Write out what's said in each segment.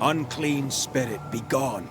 Unclean spirit, be gone.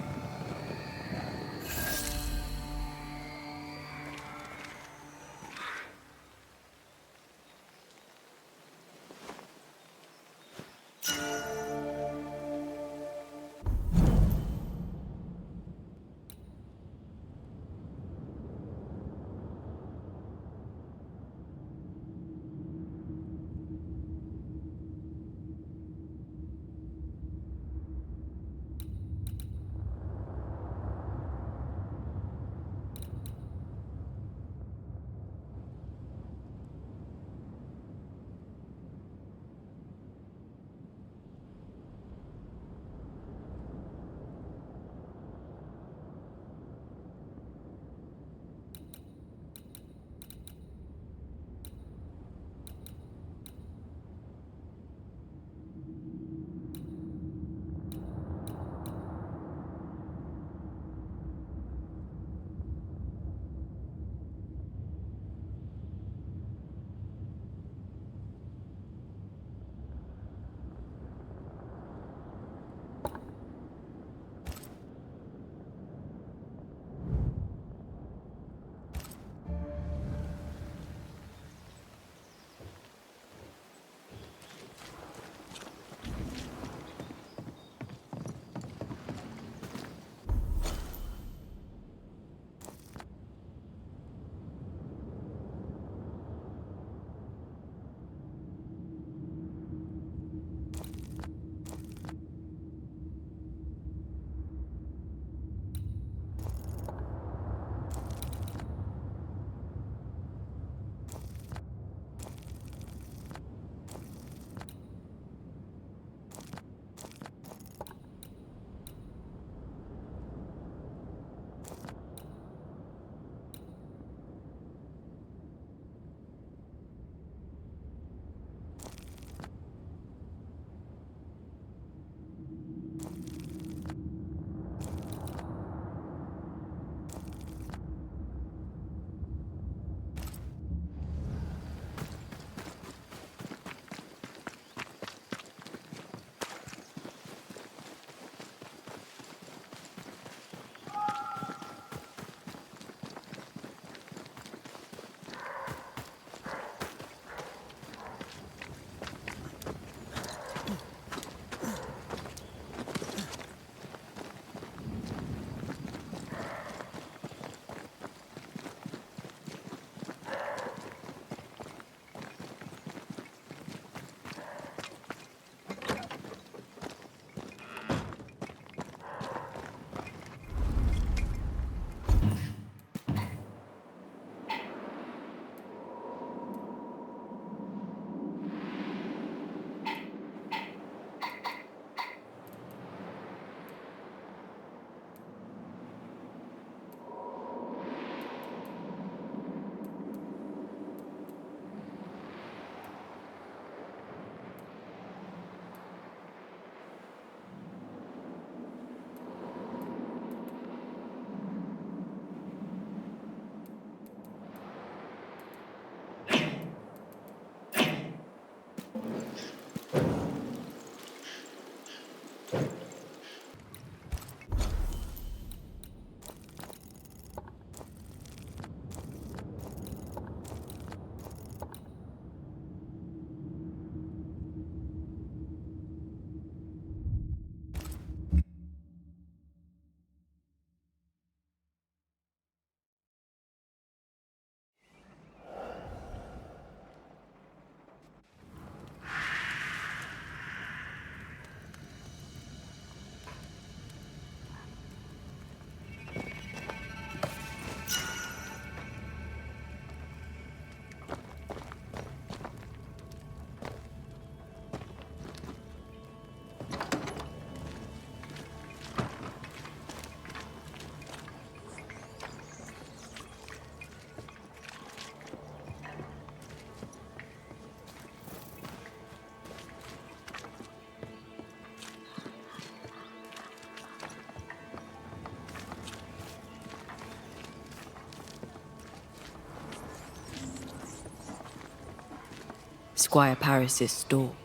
Squire Paris's store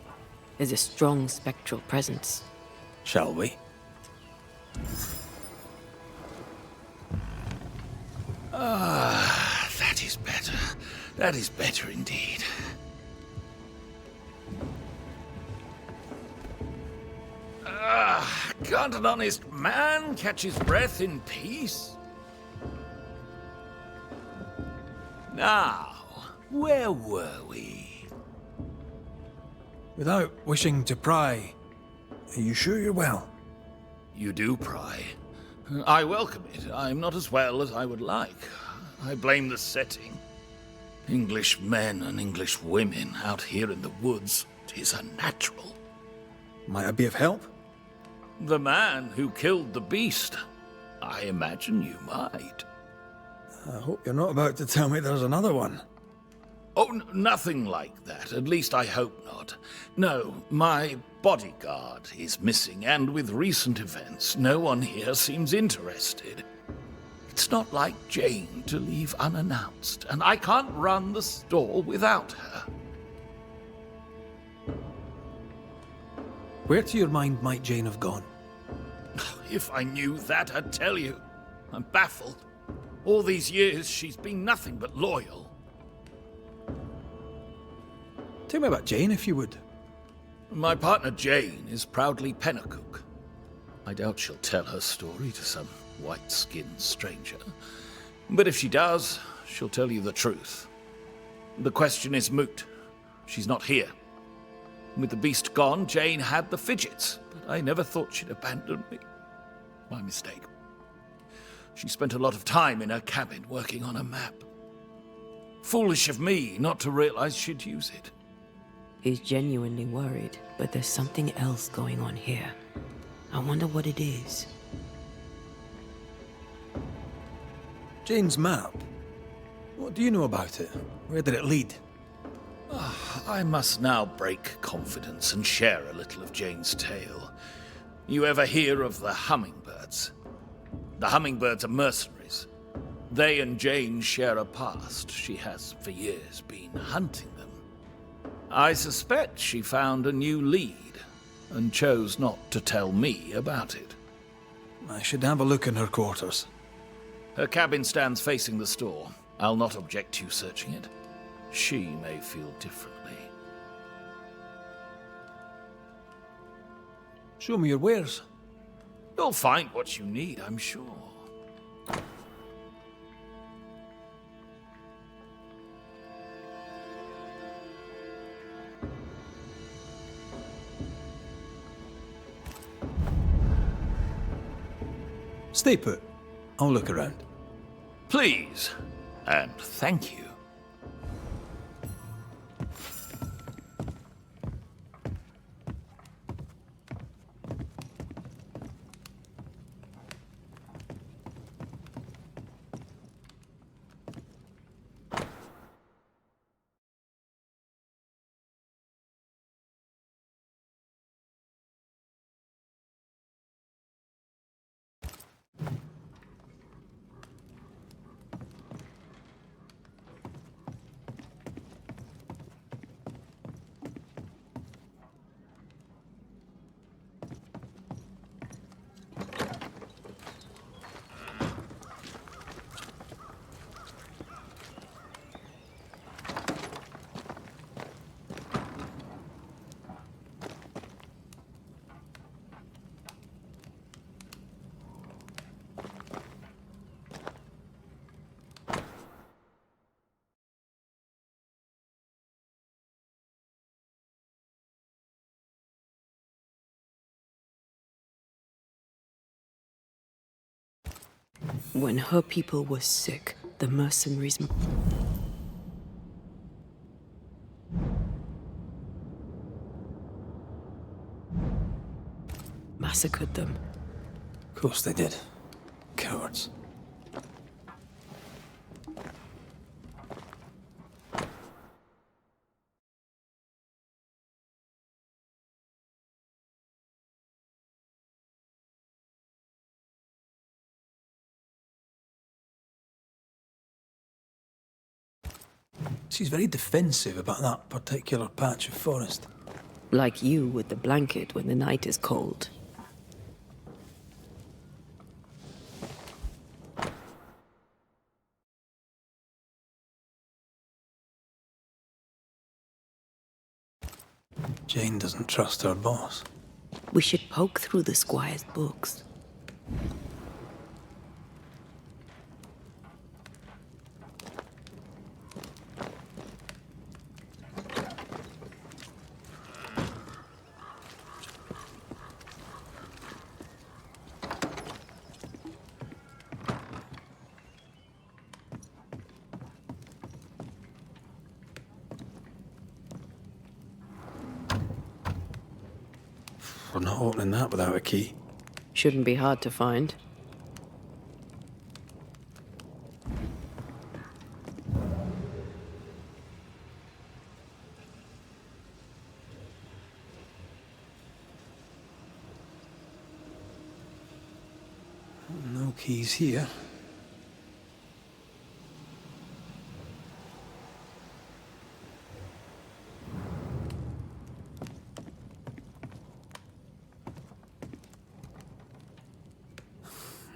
is a strong spectral presence. Shall we? Ah, that is better. That is better indeed. Ah, can't an honest man catch his breath in peace? Now, where were we? Without wishing to pry, are you sure you're well? You do pry. I welcome it. I'm not as well as I would like. I blame the setting. English men and English women out here in the woods. 'Tis unnatural. Might I be of help? The man who killed the beast. I imagine you might. I hope you're not about to tell me there's another one. Oh, nothing like that. At least I hope not. No, my bodyguard is missing, and with recent events, no one here seems interested. It's not like Jane to leave unannounced, and I can't run the store without her. Where to your mind might Jane have gone? If I knew that, I'd tell you. I'm baffled. All these years, she's been nothing but loyal. Tell me about Jane, if you would. My partner Jane is proudly Pennacook. I doubt she'll tell her story to some white-skinned stranger. But if she does, she'll tell you the truth. The question is moot. She's not here. With the beast gone, Jane had the fidgets, but I never thought she'd abandon me. My mistake. She spent a lot of time in her cabin working on a map. Foolish of me not to realize she'd use it. He's genuinely worried, but there's something else going on here. I wonder what it is. Jane's map? What do you know about it? Where did it lead? I must now break confidence and share a little of Jane's tale. You ever hear of the hummingbirds? The hummingbirds are mercenaries. They and Jane share a past. She has, for years, been hunting them. I suspect she found a new lead and chose not to tell me about it. I should have a look in her quarters. Her cabin stands facing the store. I'll not object to you searching it. She may feel differently. Show me your wares. You'll find what you need, I'm sure. Stay put. I'll look around. Please, and thank you. When her people were sick, the mercenaries massacred them. Of course they did. Cowards. She's very defensive about that particular patch of forest. Like you with the blanket when the night is cold. Jane doesn't trust her boss. We should poke through the squire's books. We're not opening that without a key. Shouldn't be hard to find. No keys here.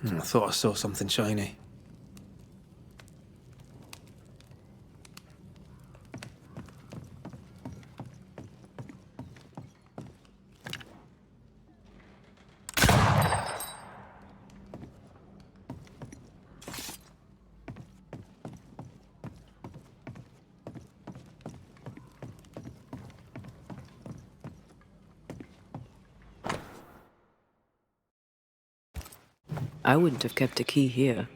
I thought I saw something shiny. I wouldn't have kept a key here.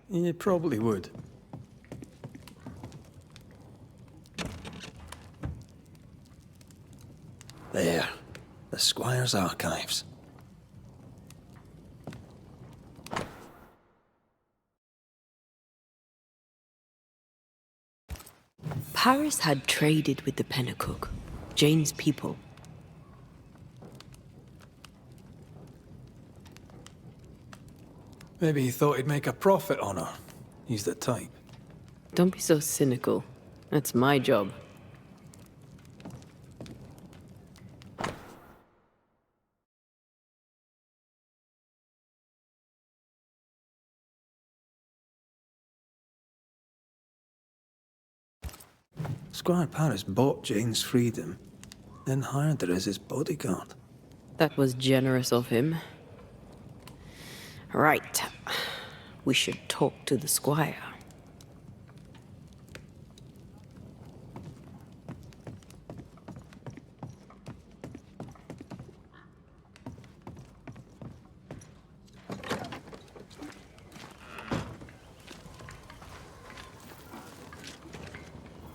You probably would. There. The Squire's archives. Paris had traded with the Pennacook, Jane's people. Maybe he thought he'd make a profit on her. He's the type. Don't be so cynical. That's my job. Squire Paris bought Jane's freedom, then hired her as his bodyguard. That was generous of him. Right. We should talk to the squire.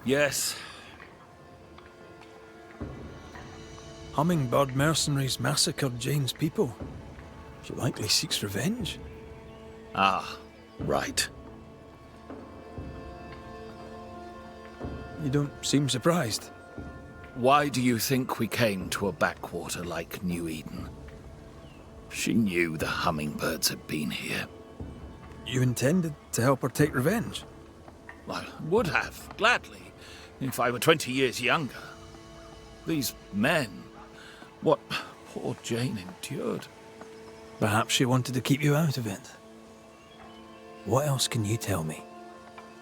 Yes. Hummingbird mercenaries massacred Jane's people. She likely seeks revenge. Ah, right. You don't seem surprised. Why do you think we came to a backwater like New Eden? She knew the hummingbirds had been here. You intended to help her take revenge? I would have, gladly, if I were 20 years younger. These men, what poor Jane endured. Perhaps she wanted to keep you out of it. What else can you tell me?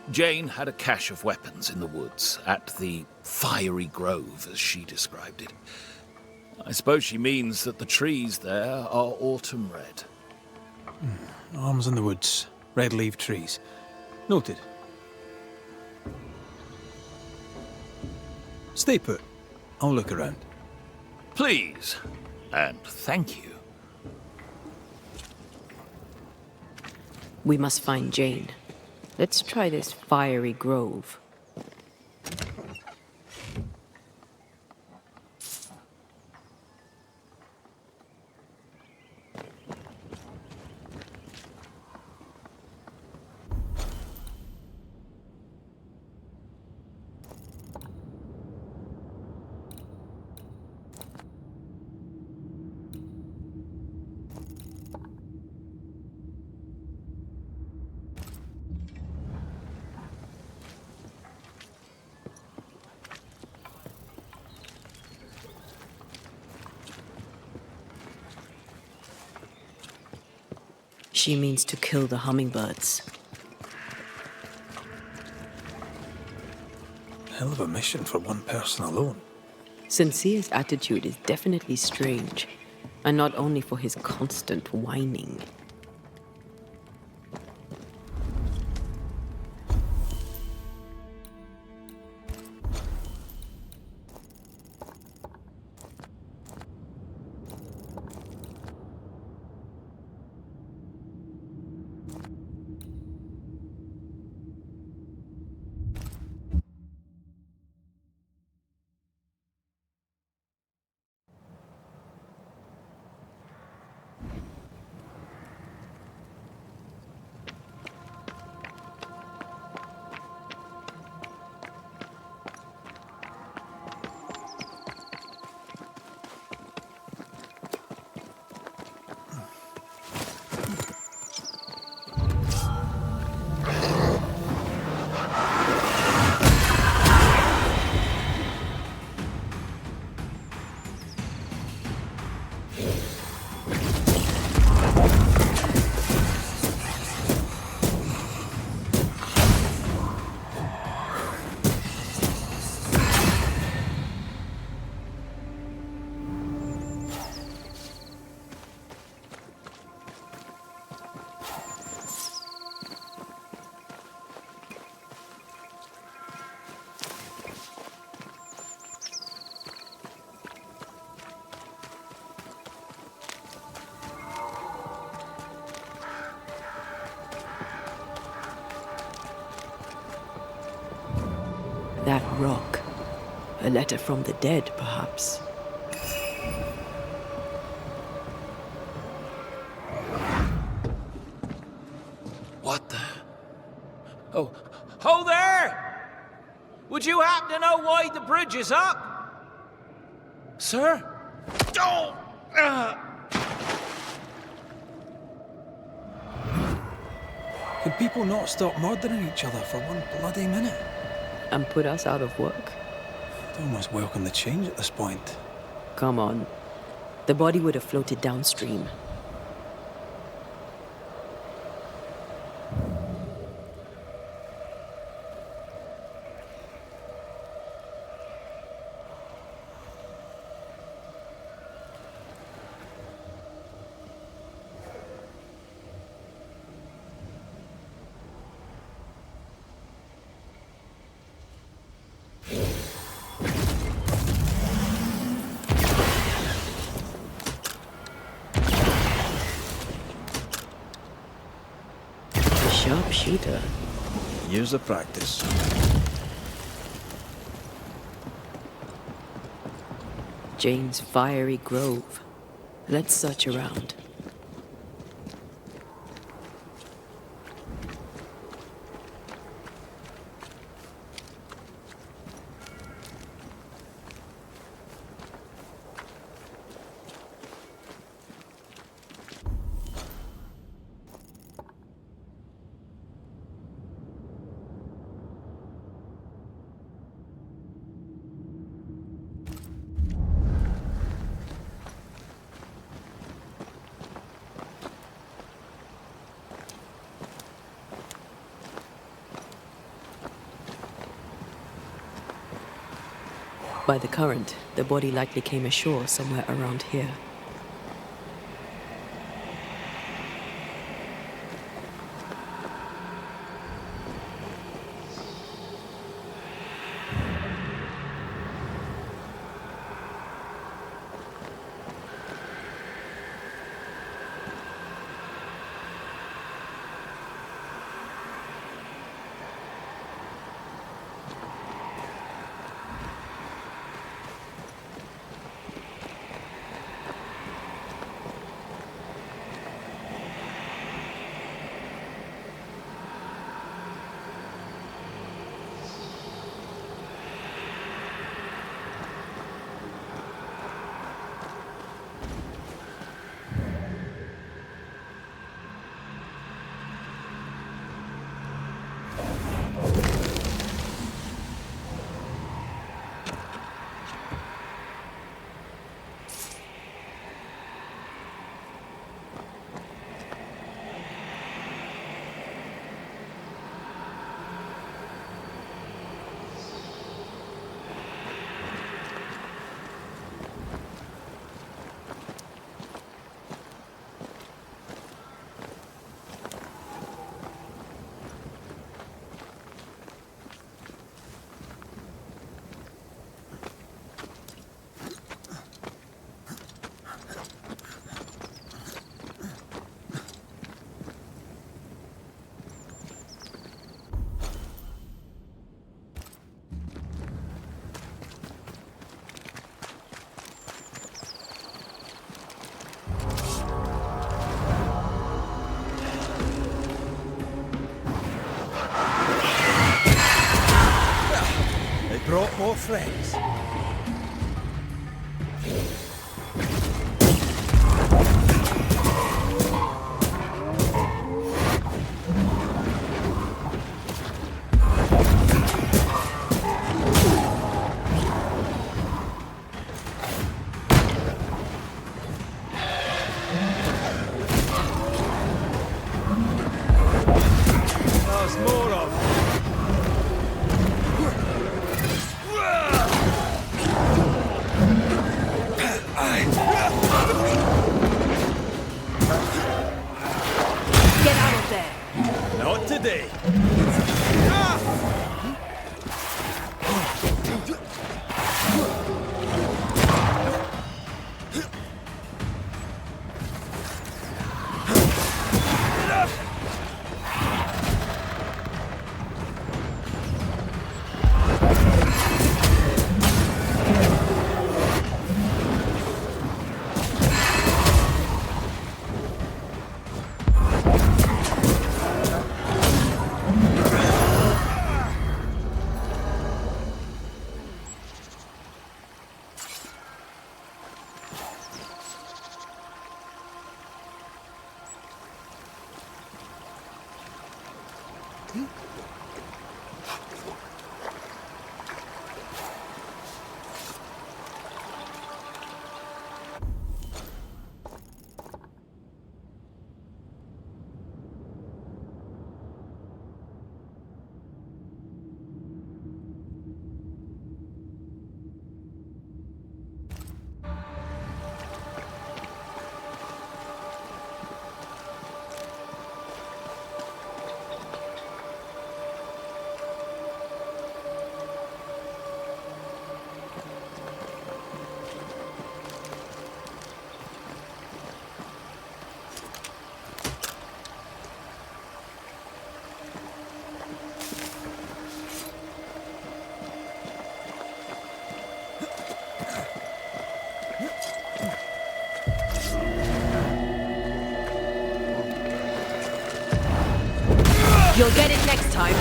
Jane had a cache of weapons in the woods, at the fiery grove, as she described it. I suppose she means that the trees there are autumn red. Arms in the woods, red-leaved trees. Noted. Stay put. I'll look around. Please, and thank you. We must find Jane. Let's try this fiery grove. She means to kill the hummingbirds. Hell of a mission for one person alone. Sincere's attitude is definitely strange, and not only for his constant whining. That rock. A letter from the dead, perhaps. What the? Oh there! Would you happen to know why the bridge is up? Sir? Oh! Can people not stop murdering each other for one bloody minute? And put us out of work? I'd almost welcome the change at this point. Come on. The body would have floated downstream. Sharpshooter. Years of practice. Jane's fiery grove. Let's search around. By the current, the body likely came ashore somewhere around here. brought more friends. There's more of. Get out of there! Not today. You'll get it next time.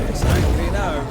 It's angry now.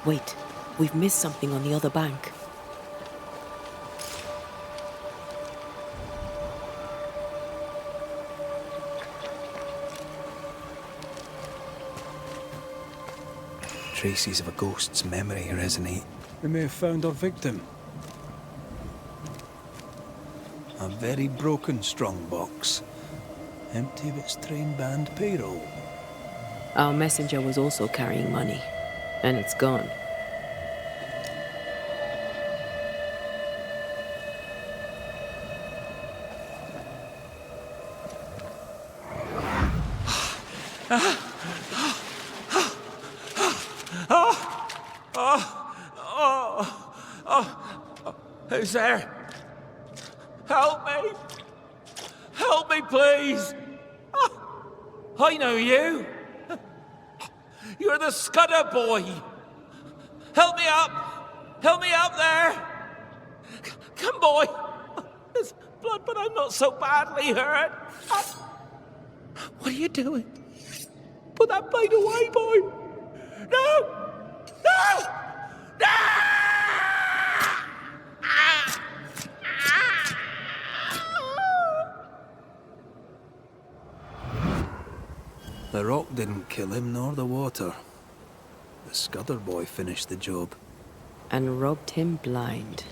Wait, we've missed something on the other bank. Traces of a ghost's memory resonate. We may have found our victim. A very broken strongbox. Empty of its train band payroll. Our messenger was also carrying money, and it's gone. Who's there? Help me! Help me, please! I know you! You're the Scudder boy! Help me up! Help me up there! Come, boy! but I'm not so badly hurt. What are you doing? Put that blade away, boy. No! No! No! The rock didn't kill him, nor the water. The Scudder boy finished the job. And robbed him blind.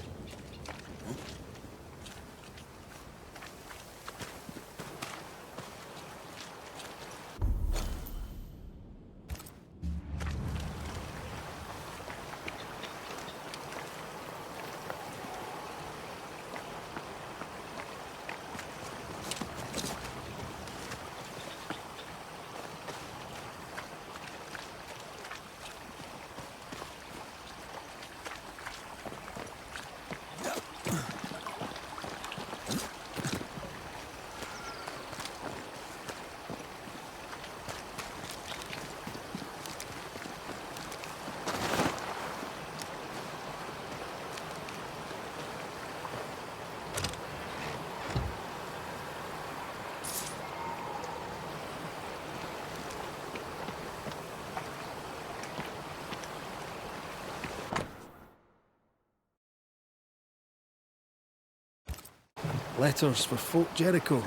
Letters for Fort Jericho.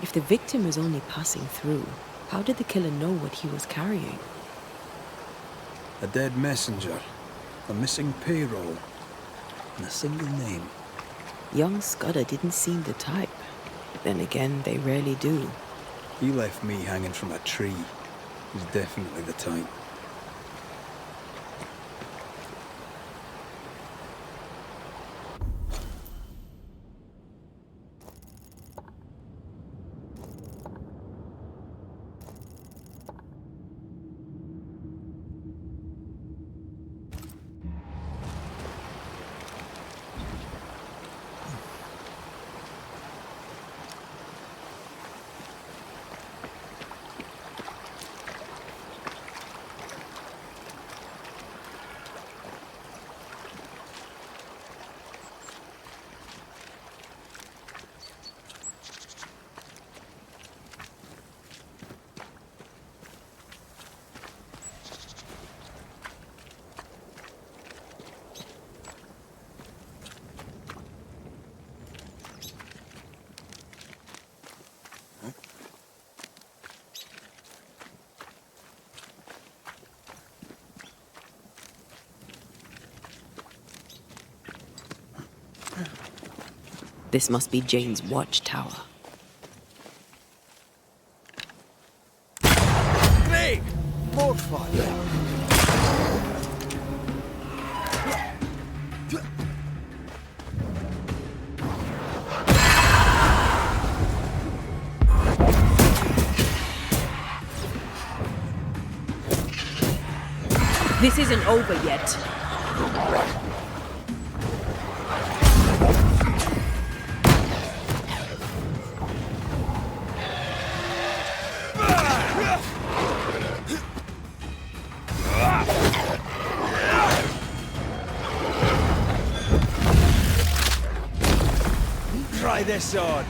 If the victim was only passing through, how did the killer know what he was carrying? A dead messenger. A missing payroll. And a single name. Young Scudder didn't seem the type. Then again, they rarely do. He left me hanging from a tree. He's definitely the type. This must be Jane's watchtower. Craig! More fire! This isn't over yet. Try this on!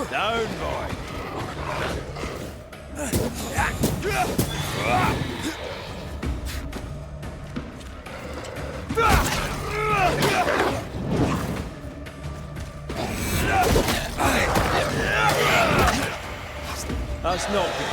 Down, boy! That's not good.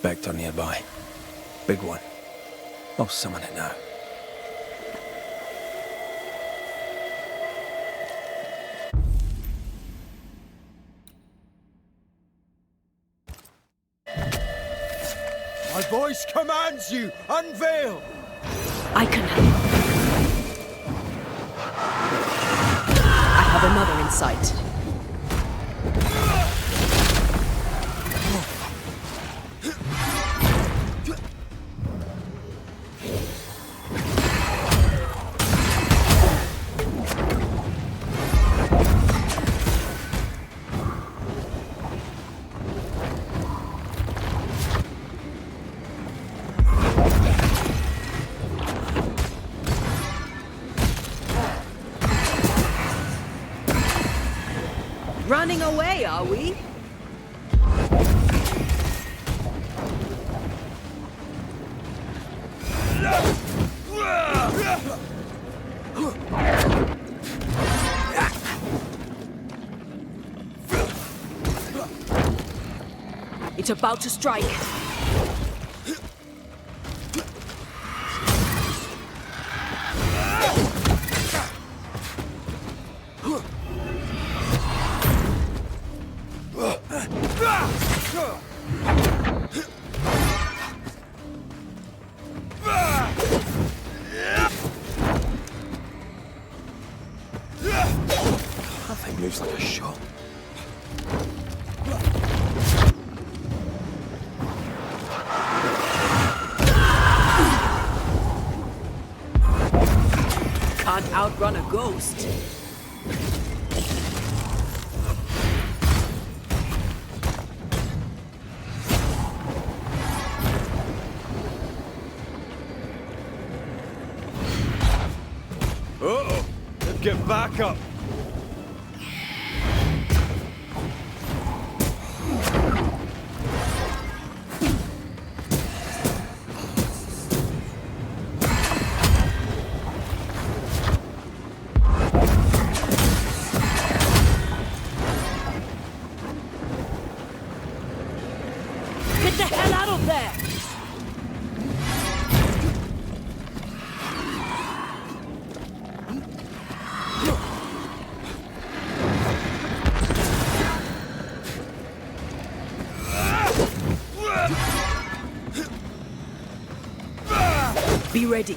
Spectre nearby. Big one. I'll summon it now. My voice commands you! Unveil! I can help. I have another in sight. Running away, are we? It's about to strike. That thing moves like a shot. Can't outrun a ghost. Uh-oh! Let's get back up! Get the hell out of there! Be ready.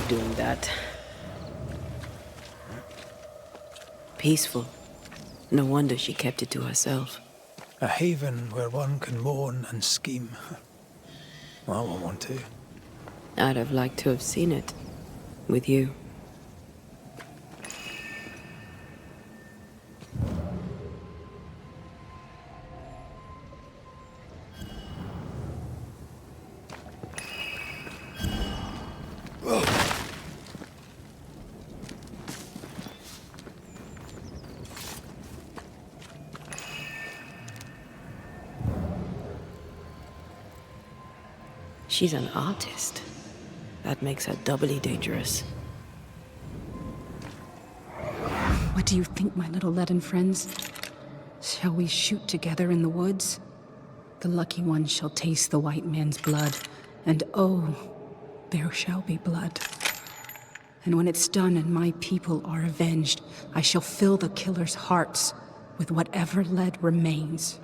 Doing that. Peaceful. No wonder she kept it to herself. A haven where one can mourn and scheme. Well, I want one too. I'd have liked to have seen it. With you. She's an artist. That makes her doubly dangerous. What do you think, my little leaden friends? Shall we shoot together in the woods? The lucky one shall taste the white man's blood, and oh, there shall be blood. And when it's done and my people are avenged, I shall fill the killer's hearts with whatever lead remains.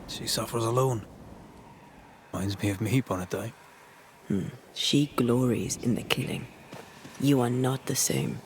She suffers alone. Reminds me of me upon a day. She glories in the killing. You are not the same.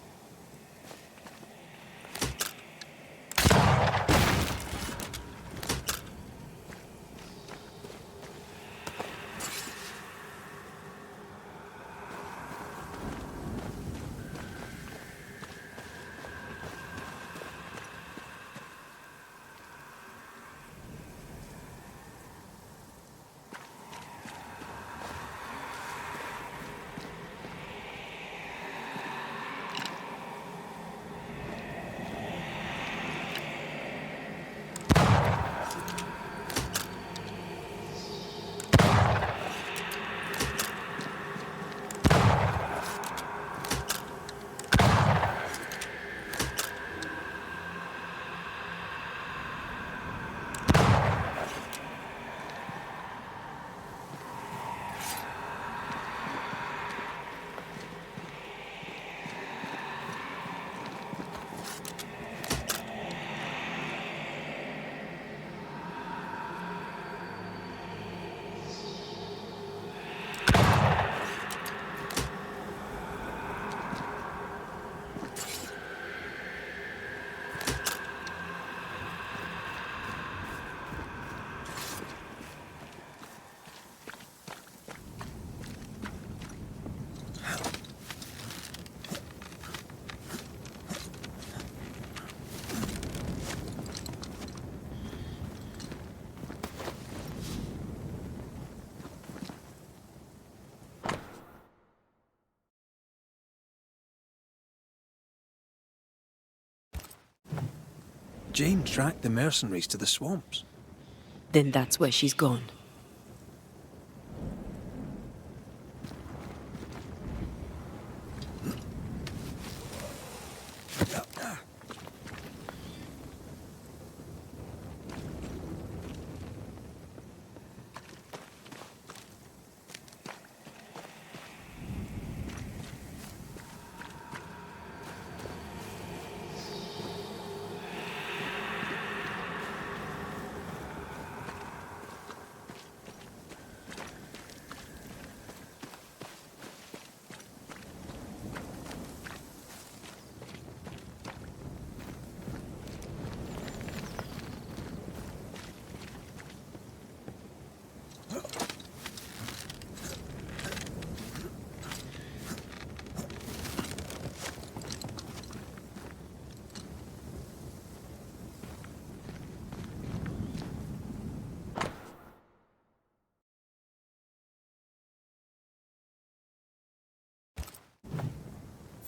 Jane tracked the mercenaries to the swamps. Then that's where she's gone.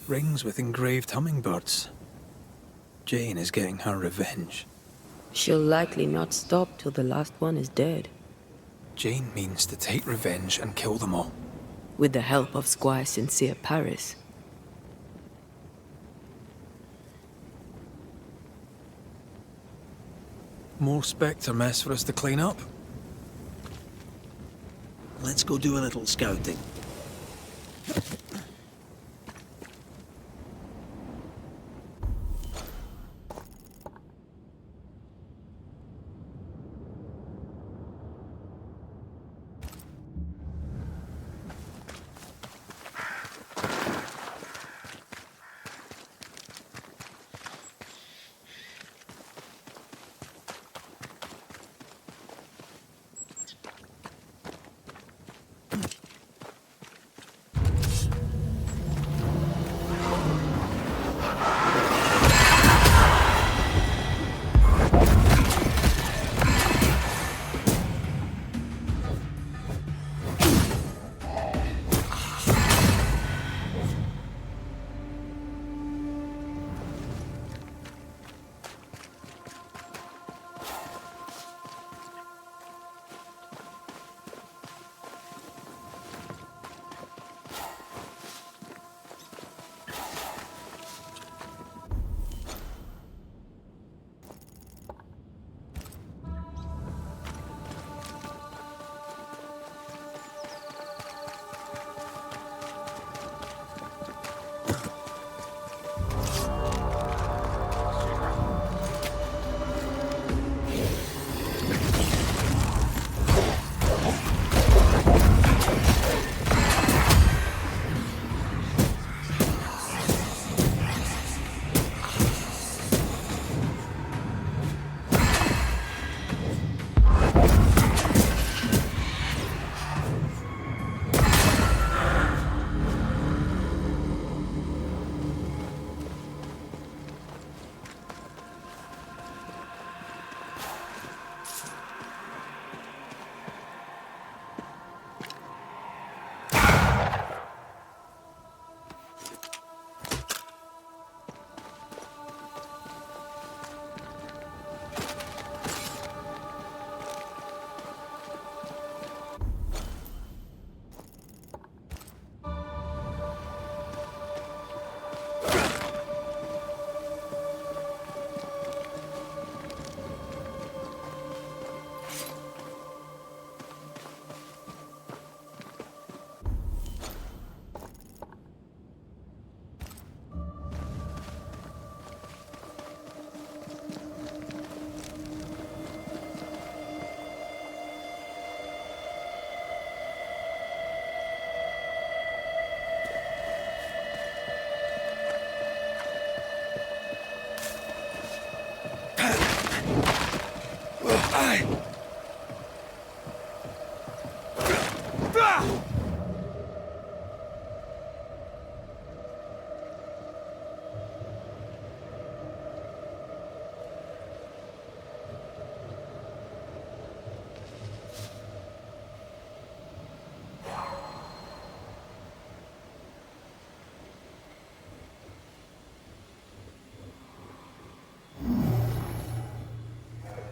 Rings with engraved hummingbirds. Jane is getting her revenge. She'll likely not stop till the last one is dead. Jane means to take revenge and kill them all. With the help of Squire Sincere Paris. More Spectre mess for us to clean up. Let's go do a little scouting.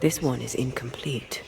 This one is incomplete.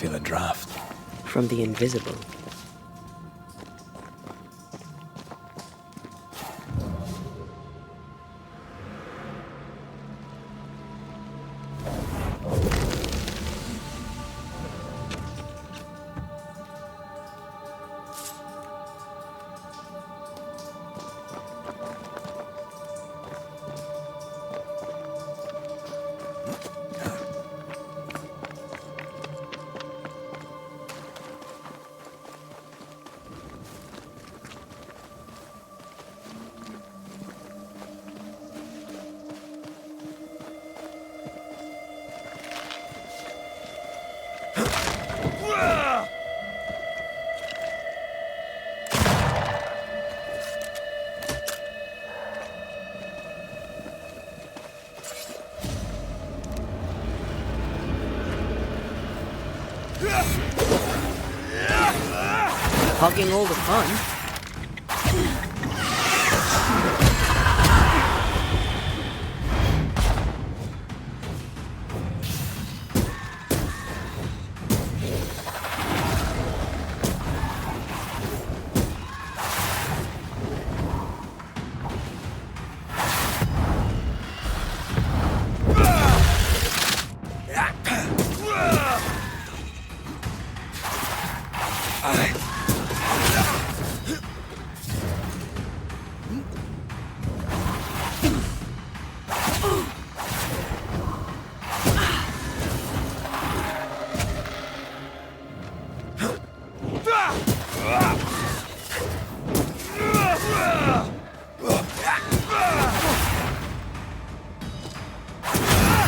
feel a draft. From the invisible. hogging all the fun.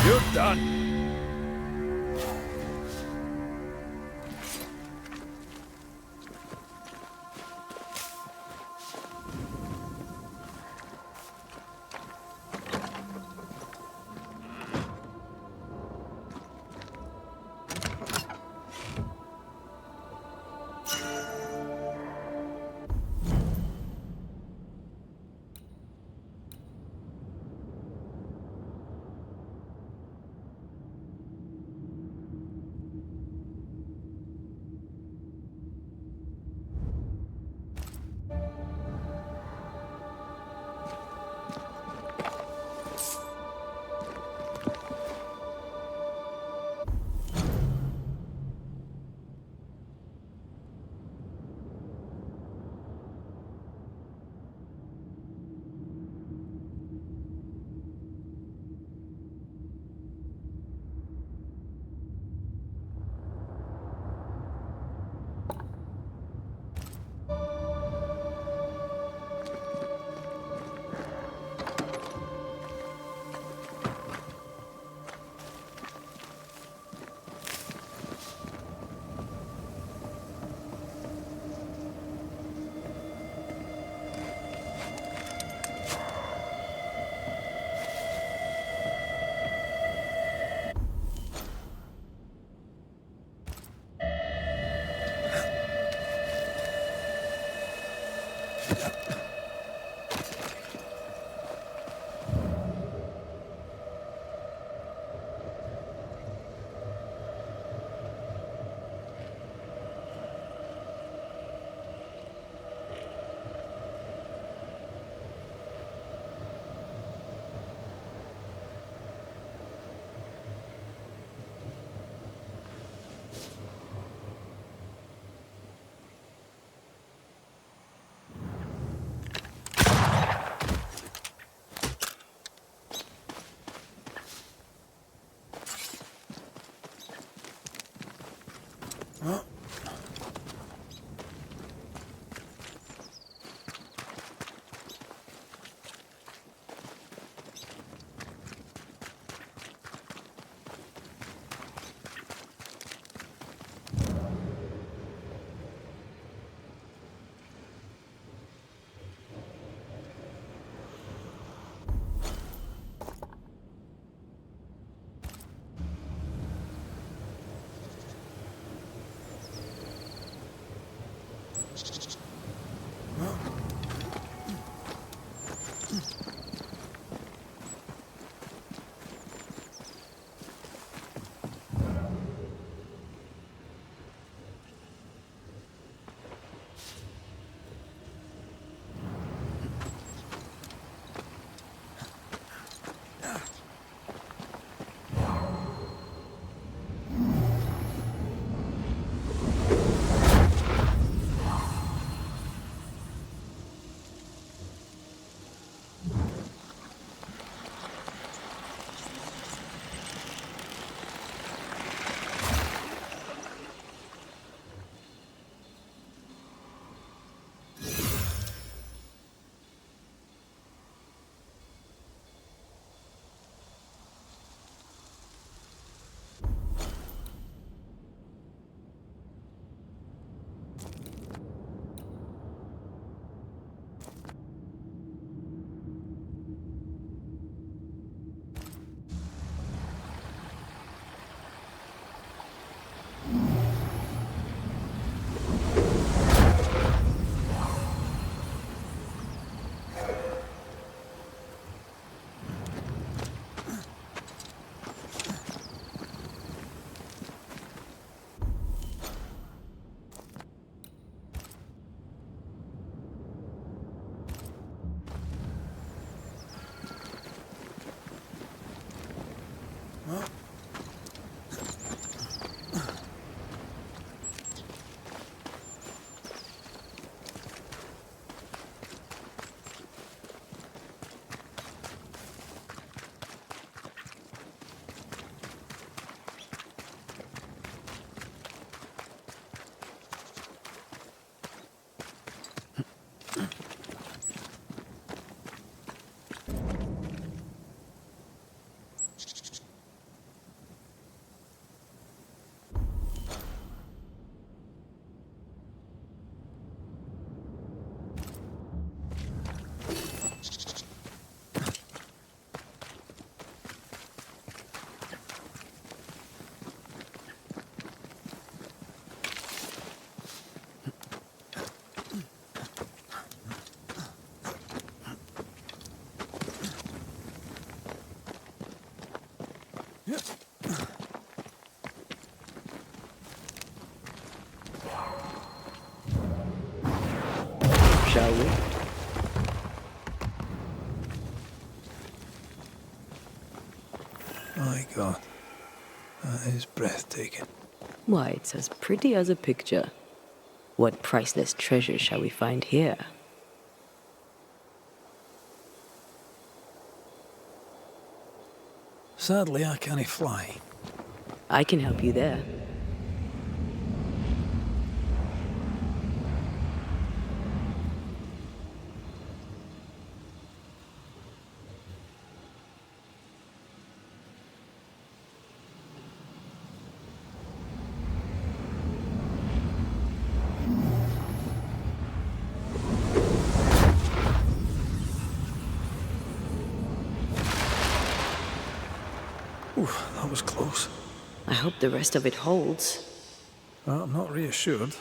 You're done. shall we? My God, that is breathtaking. Why, it's as pretty as a picture. What priceless treasure shall we find here? Sadly, I can't fly. I can help you there. Oof, that was close. I hope the rest of it holds. Well, I'm not reassured.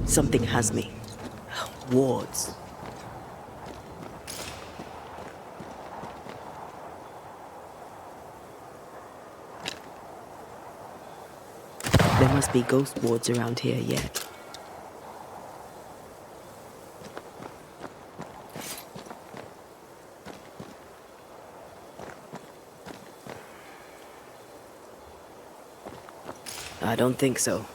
Something has me. Wards. There must be ghost wards around here yet. I don't think so.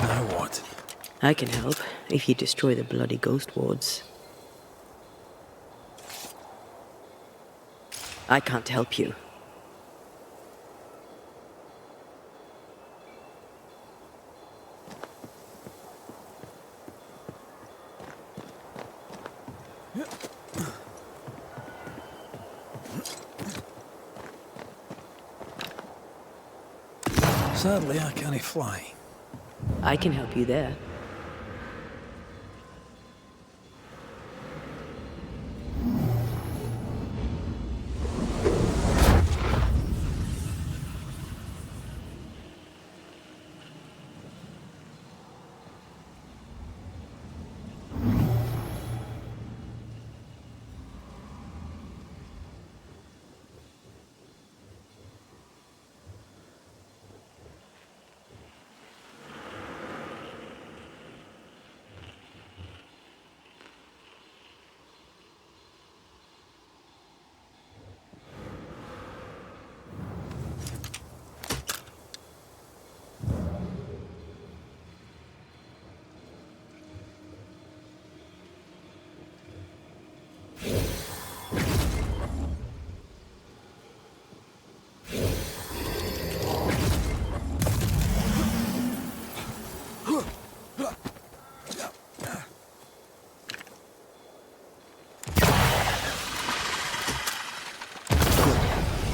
Now what? I can help if you destroy the bloody ghost wards. I can't help you. Sadly, I can't fly. I can help you there.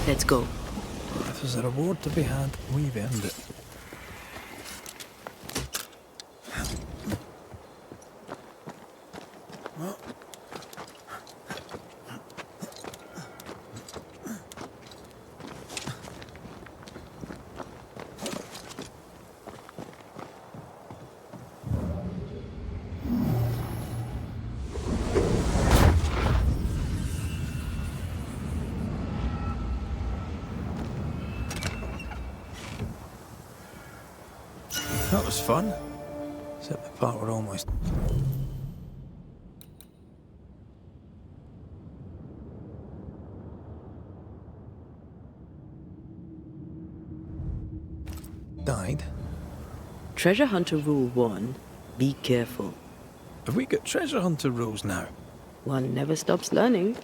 Let's go. If there's a reward to be had, we've earned it. That was fun. Except the part we're almost... died. Treasure Hunter Rule 1. Be careful. Have we got treasure hunter rules now? One never stops learning.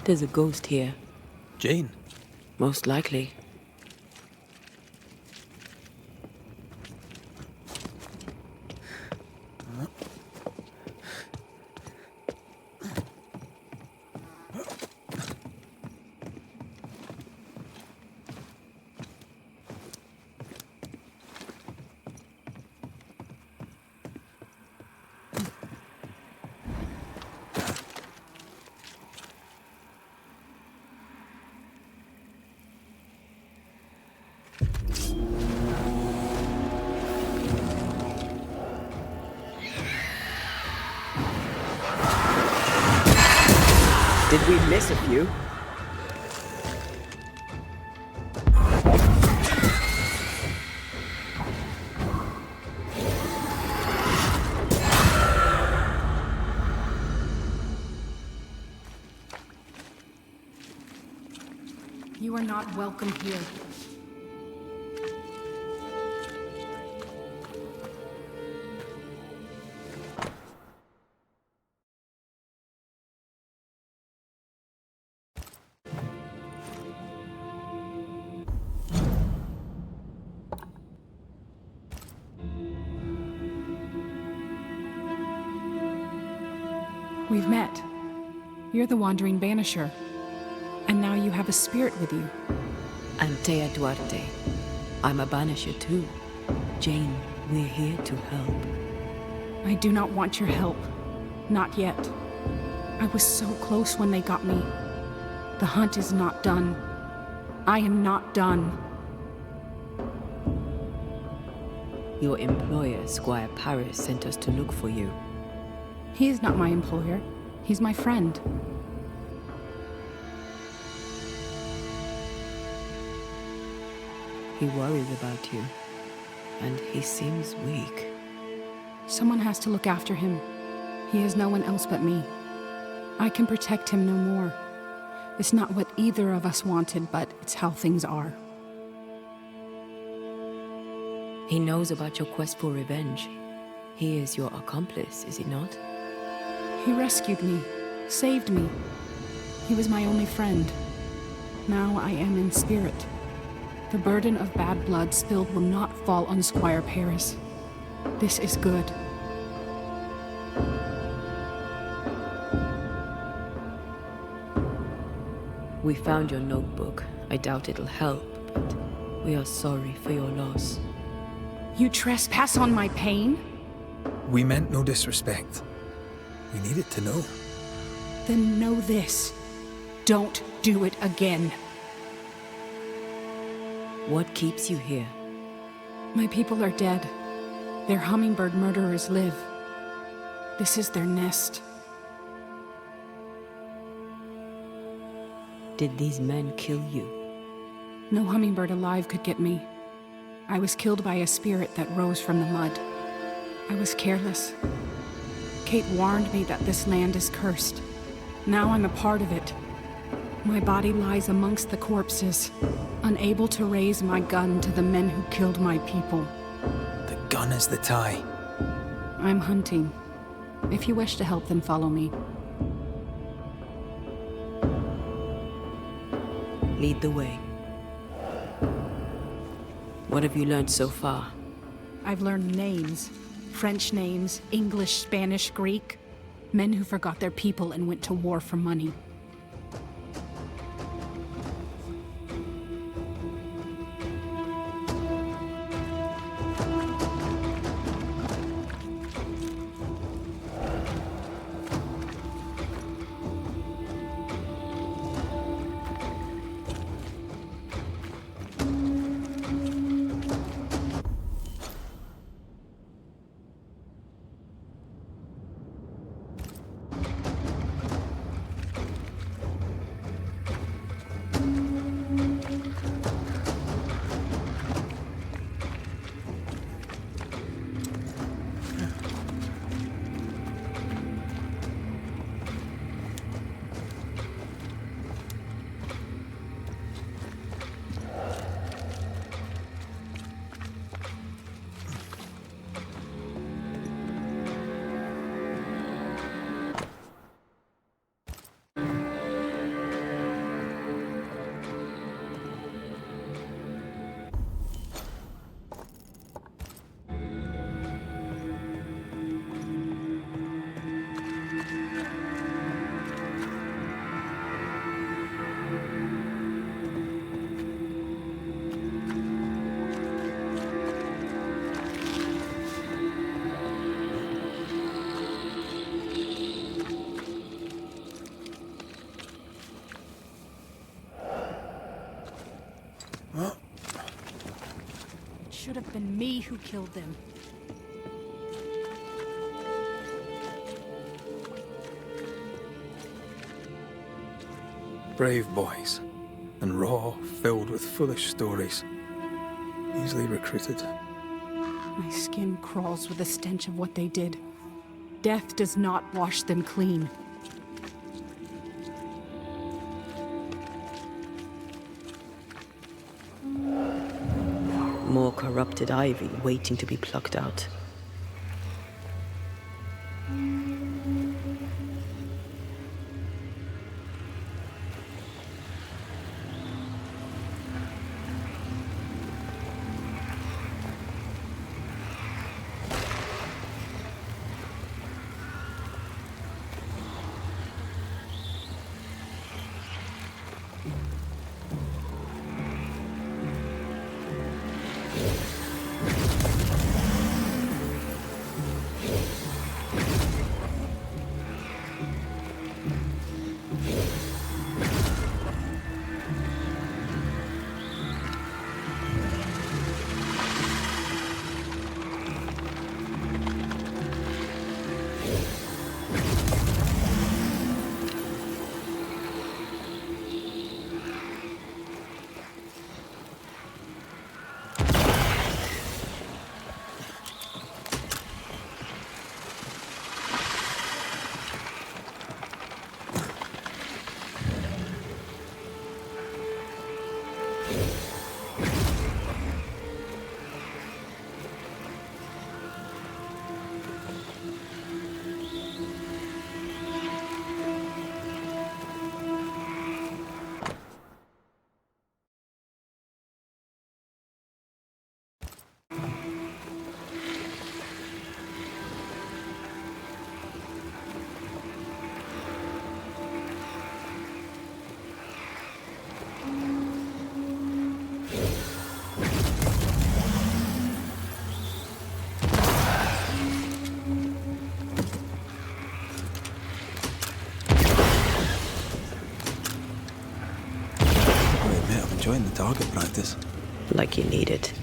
There's a ghost here. Jane? Most likely. Did we miss a few? You are not welcome here. We've met. You're the wandering Banisher. And now you have a spirit with you. I'm Thea Duarte. I'm a Banisher too. Jane, we're here to help. I do not want your help. Not yet. I was so close when they got me. The hunt is not done. I am not done. Your employer, Squire Paris, sent us to look for you. He is not my employer. He's my friend. He worries about you, and he seems weak. Someone has to look after him. He has no one else but me. I can protect him no more. It's not what either of us wanted, but it's how things are. He knows about your quest for revenge. He is your accomplice, is he not? He rescued me, saved me. He was my only friend. Now I am in spirit. The burden of bad blood spilled will not fall on Squire Paris. This is good. We found your notebook. I doubt it'll help, but we are sorry for your loss. You trespass on my pain? We meant no disrespect. We needed to know. Then know this. Don't do it again. What keeps you here? My people are dead. Their hummingbird murderers live. This is their nest. Did these men kill you? No hummingbird alive could get me. I was killed by a spirit that rose from the mud. I was careless. Kate warned me that this land is cursed. Now I'm a part of it. My body lies amongst the corpses, unable to raise my gun to the men who killed my people. The gun is the tie. I'm hunting. If you wish to help, then follow me. Lead the way. What have you learned so far? I've learned names. French names, English, Spanish, Greek. Men who forgot their people and went to war for money. It should have been me who killed them. Brave boys, and raw, filled with foolish stories. Easily recruited. My skin crawls with the stench of what they did. Death does not wash them clean. More corrupted ivy waiting to be plucked out. enjoying the target practice. Like you need it.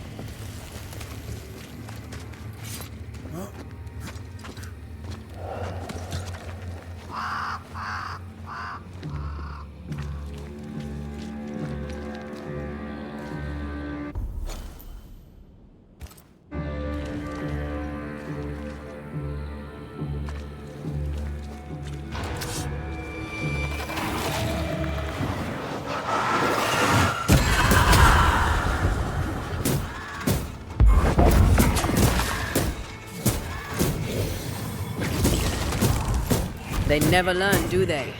They never learn, do they?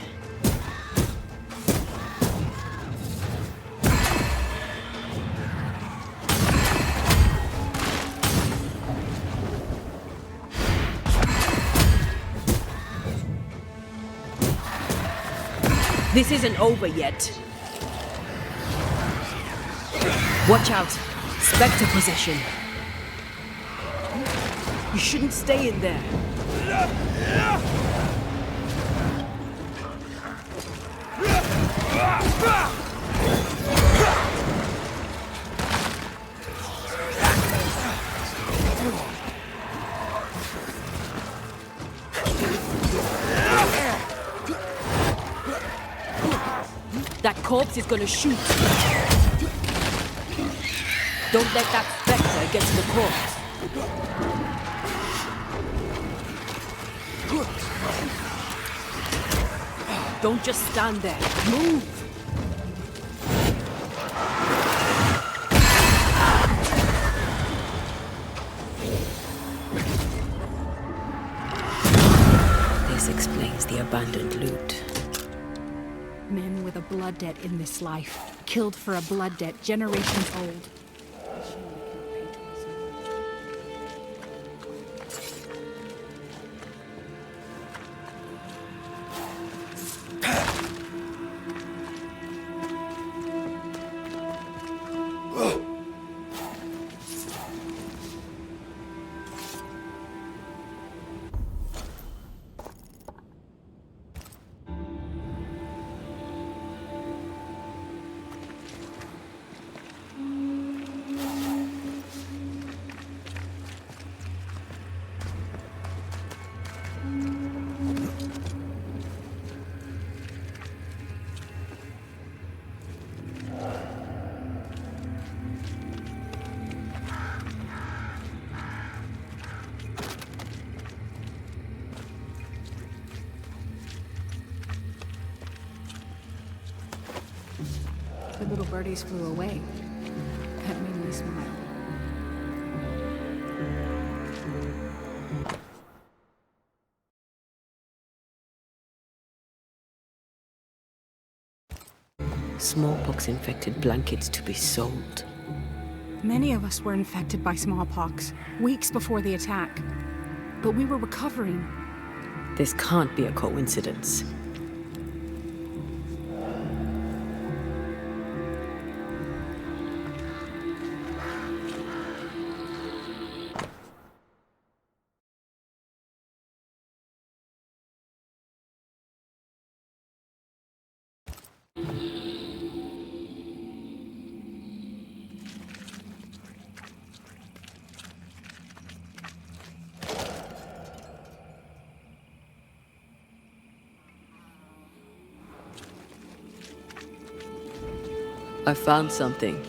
This isn't over yet. Watch out. Spectre possession. You shouldn't stay in there. That corpse is gonna shoot. Don't let that spectre get to the corpse. Don't just stand there. Move! This explains the abandoned loot. Men with a blood debt in this life, killed for a blood debt generations old. The little birdies flew away. That made me smile. Smallpox-infected blankets to be sold. Many of us were infected by smallpox, weeks before the attack. But we were recovering. This can't be a coincidence. I found something.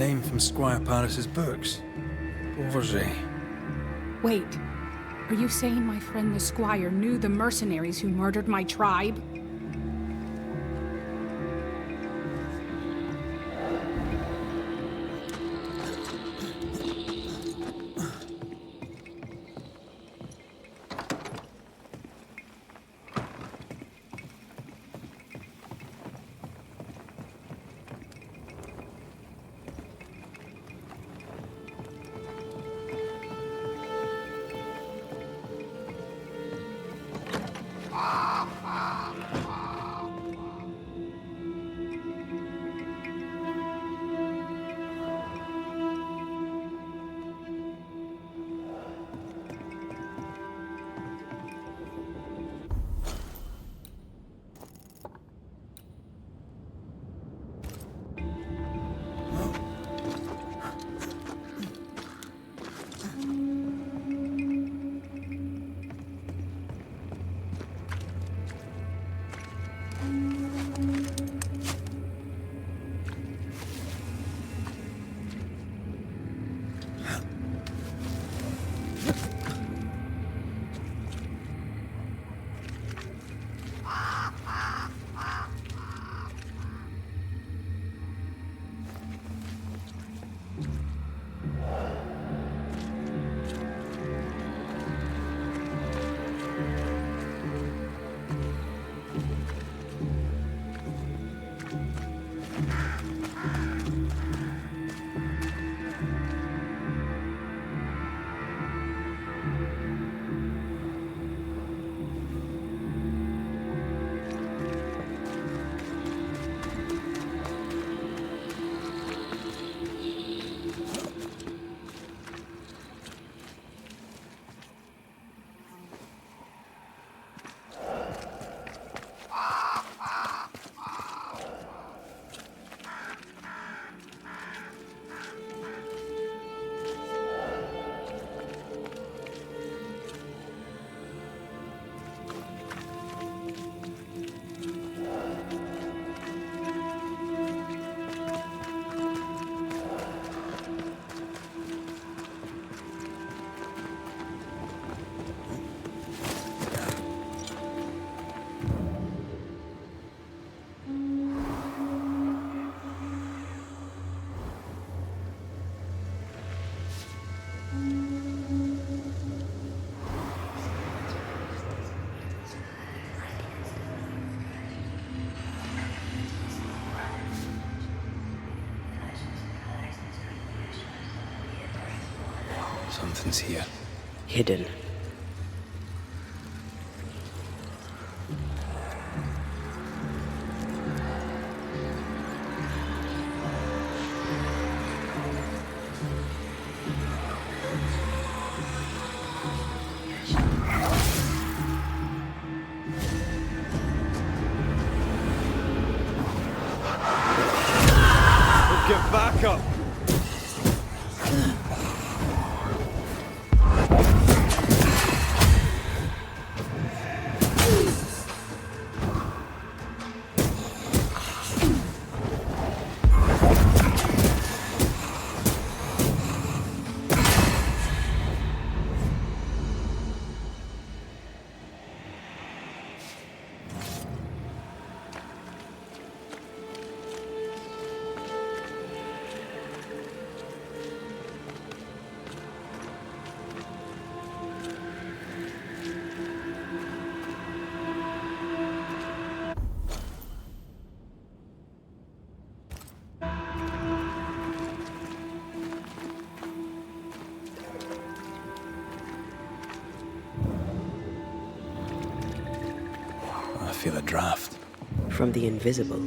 name from Squire Paris's books. Beauverger. Wait, are you saying my friend the Squire knew the mercenaries who murdered my tribe? Something's here. Hidden. Get back up! I feel a draft. From the invisible.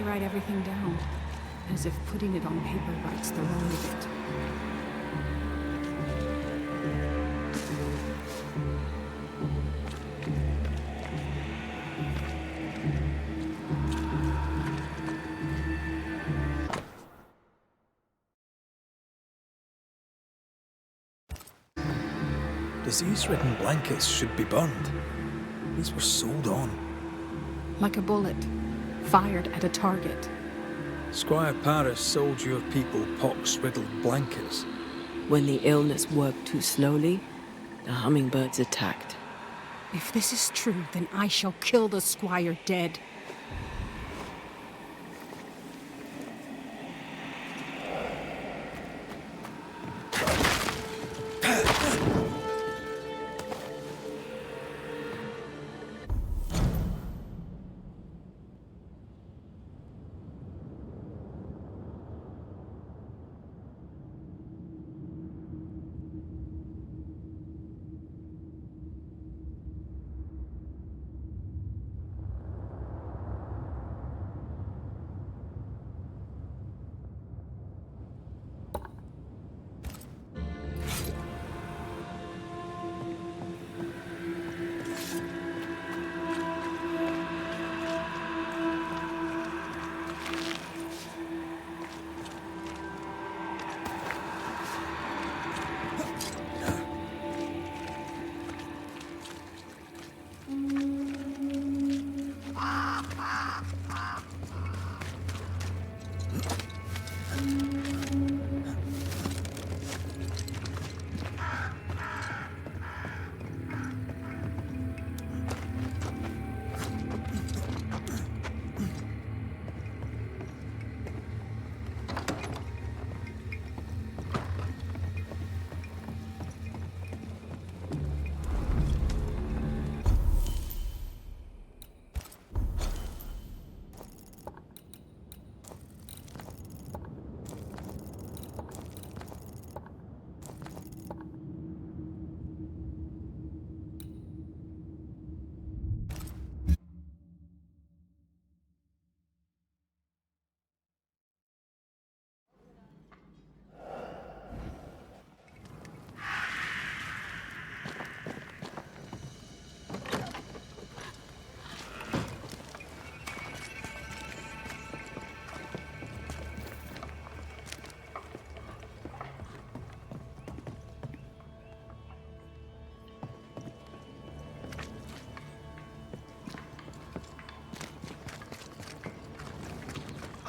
write everything down, as if putting it on paper rights the wrong of it. Disease-ridden blankets should be burned. These were sold on. Like a bullet, fired at a target. Squire Paris sold your people pox-riddled blankets. When the illness worked too slowly, the hummingbirds attacked. If this is true, then I shall kill the squire dead.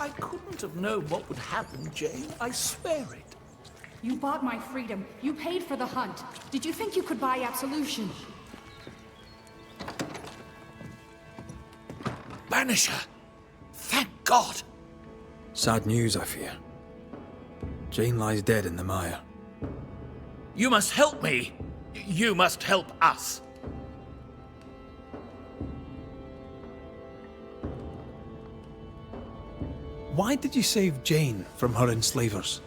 I couldn't have known what would happen, Jane. I swear it. You bought my freedom. You paid for the hunt. Did you think you could buy absolution? Banisher! Thank God! Sad news, I fear. Jane lies dead in the mire. You must help me. You must help us. Why did you save Jane from her enslavers?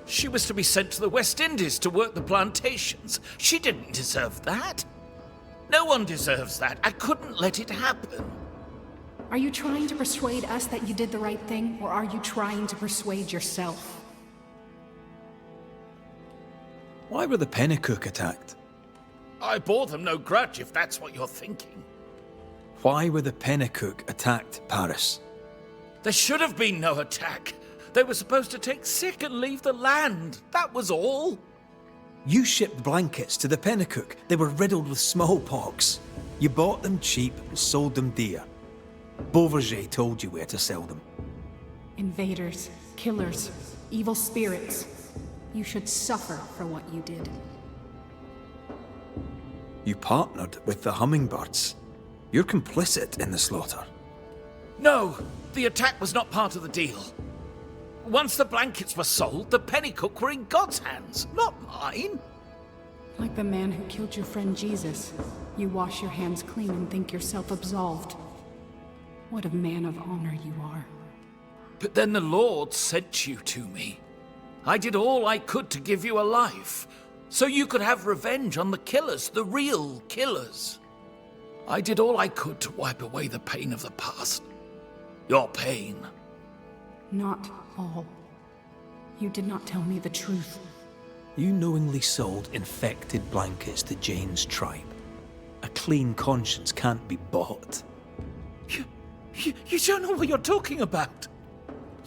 She was to be sent to the West Indies to work the plantations. She didn't deserve that. No one deserves that. I couldn't let it happen. Are you trying to persuade us that you did the right thing, or are you trying to persuade yourself? Why were the Pennycook attacked? I bore them no grudge, if that's what you're thinking. Why were the Pennycook attacked, Paris? There should have been no attack. They were supposed to take sick and leave the land. That was all. You shipped blankets to the Pennycook. They were riddled with smallpox. You bought them cheap and sold them dear. Beauverger told you where to sell them. Invaders, killers, evil spirits. You should suffer for what you did. You partnered with the hummingbirds. You're complicit in the slaughter. No, the attack was not part of the deal. Once the blankets were sold, the Pennycook were in God's hands, not mine. Like the man who killed your friend Jesus, you wash your hands clean and think yourself absolved. What a man of honor you are. But then the Lord sent you to me. I did all I could to give you a life, so you could have revenge on the killers, the real killers. I did all I could to wipe away the pain of the past. your pain. Not all. You did not tell me the truth. You knowingly sold infected blankets to Jane's tribe. A clean conscience can't be bought. You don't know what you're talking about.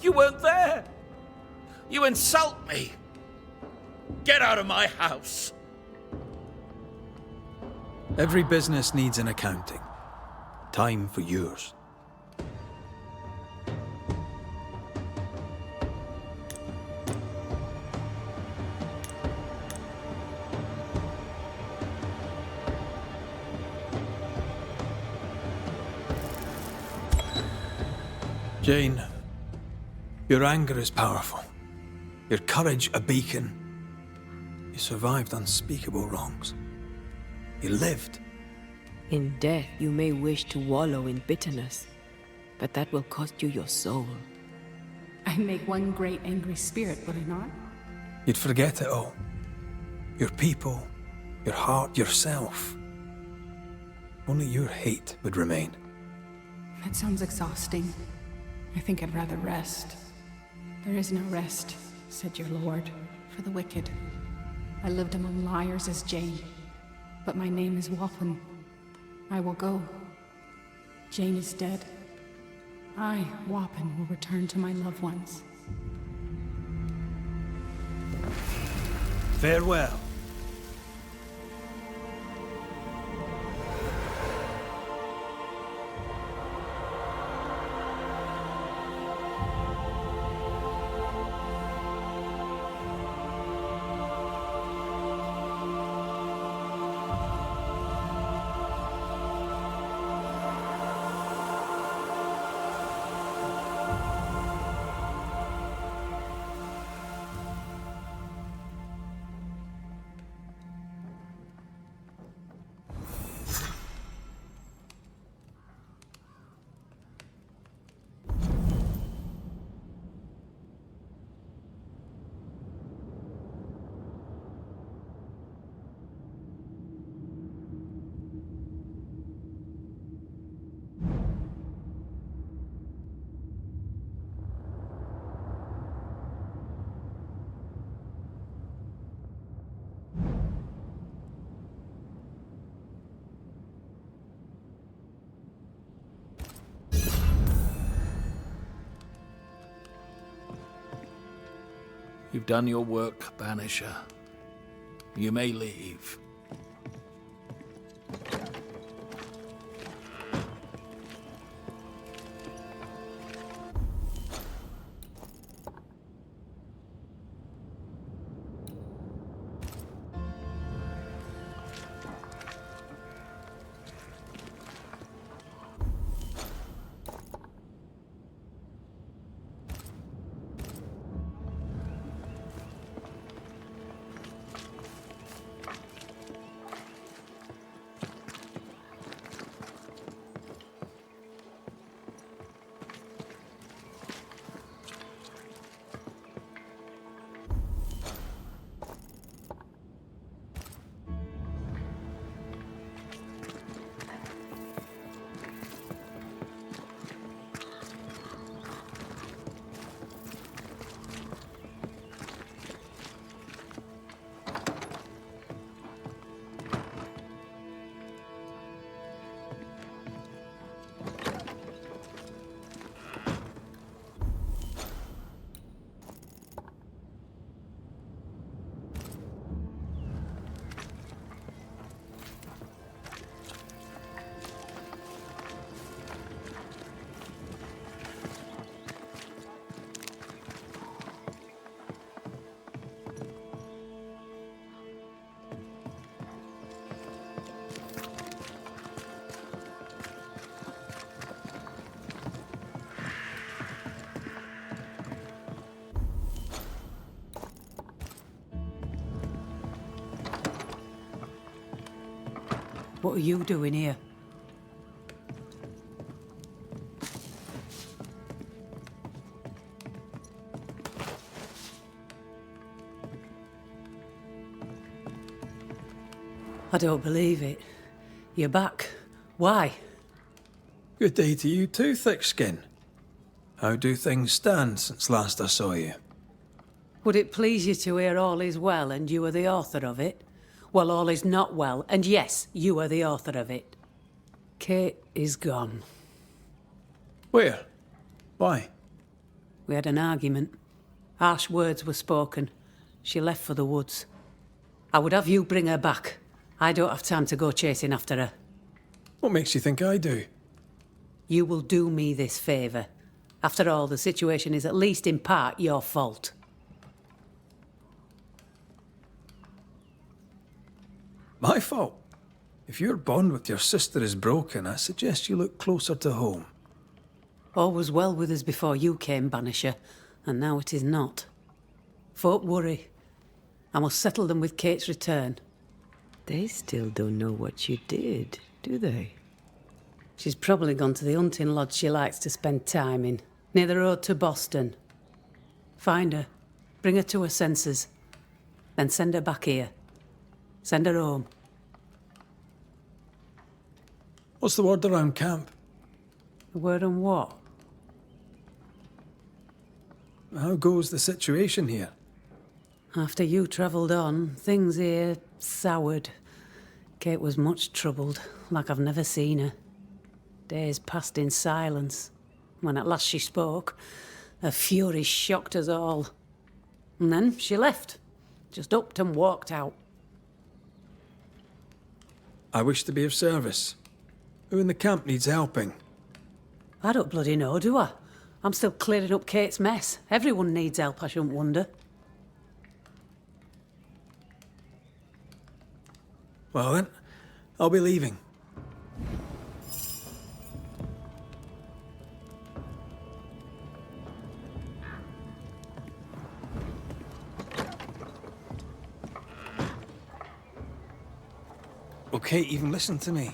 You weren't there. You insult me. Get out of my house. Every business needs an accounting. Time for yours. Jane, your anger is powerful. Your courage a beacon. You survived unspeakable wrongs. You lived. In death, you may wish to wallow in bitterness, but that will cost you your soul. I make one great angry spirit, would I not? You'd forget it all. Your people, your heart, yourself. Only your hate would remain. That sounds exhausting. I think I'd rather rest. There is no rest, said your lord, for the wicked. I lived among liars as Jane, but my name is Waffen. I will go. Jane is dead. I, Waffen, will return to my loved ones. Farewell. You've done your work, Banisher. You may leave. What are you doing here? I don't believe it. You're back. Why? Good day to you too, thick skin. How do things stand since last I saw you? Would it please you to hear all is well and you are the author of it? Well, all is not well, and yes, you are the author of it. Kate is gone. Where? Why? We had an argument. Harsh words were spoken. She left for the woods. I would have you bring her back. I don't have time to go chasing after her. What makes you think I do? You will do me this favour. After all, the situation is at least in part your fault. My fault? If your bond with your sister is broken, I suggest you look closer to home. All was well with us before you came, Banisher, and now it is not. Folk worry. I must settle them with Kate's return. They still don't know what you did, do they? She's probably gone to the hunting lodge she likes to spend time in, near the road to Boston. Find her, bring her to her senses, then send her back here. Send her home. What's the word around camp? The word on what? How goes the situation here? After you travelled on, things here soured. Kate was much troubled, like I've never seen her. Days passed in silence. When at last she spoke, her fury shocked us all. And then she left. Just upped and walked out. I wish to be of service. Who in the camp needs helping? I don't bloody know, do I? I'm still clearing up Kate's mess. Everyone needs help, I shouldn't wonder. Well then, I'll be leaving. Will Kate even listen to me?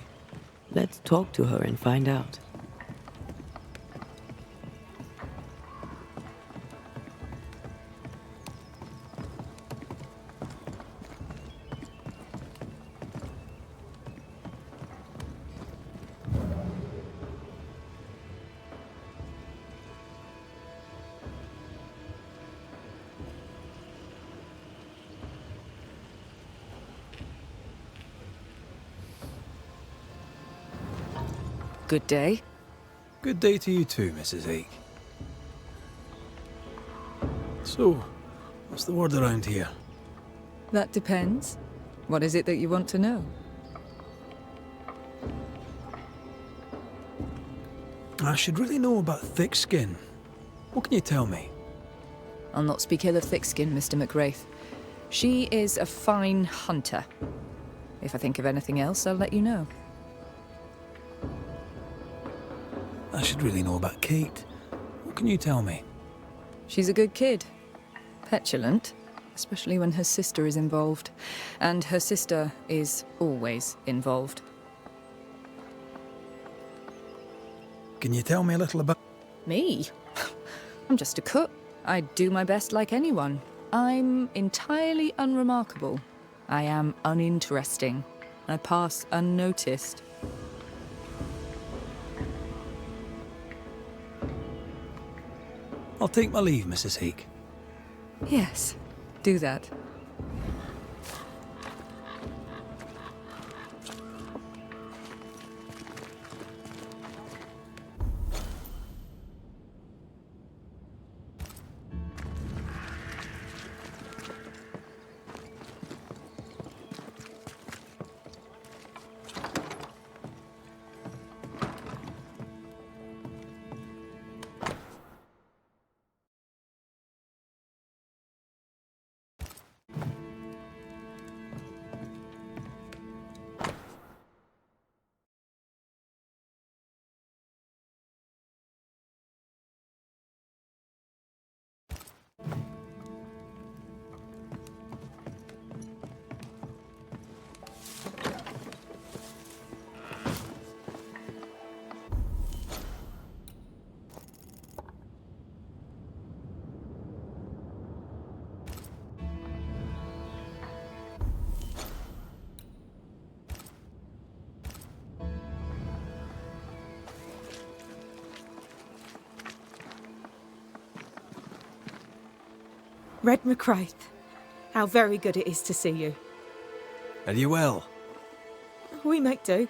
Let's talk to her and find out. Good day. Good day to you too, Mrs. Ake. So, what's the word around here? That depends. What is it that you want to know? I should really know about thick skin. What can you tell me? I'll not speak ill of thick-skin, Mr. McWraith. She is a fine hunter. If I think of anything else, I'll let you know. I should really know about Kate. What can you tell me? She's a good kid. Petulant, especially when her sister is involved. And her sister is always involved. Can you tell me a little about... Me? I'm just a cook. I do my best like anyone. I'm entirely unremarkable. I am uninteresting. I pass unnoticed. I'll take my leave, Mrs. Ake. Yes, do that. Red McCraith, how very good it is to see you. Are you well? We make do.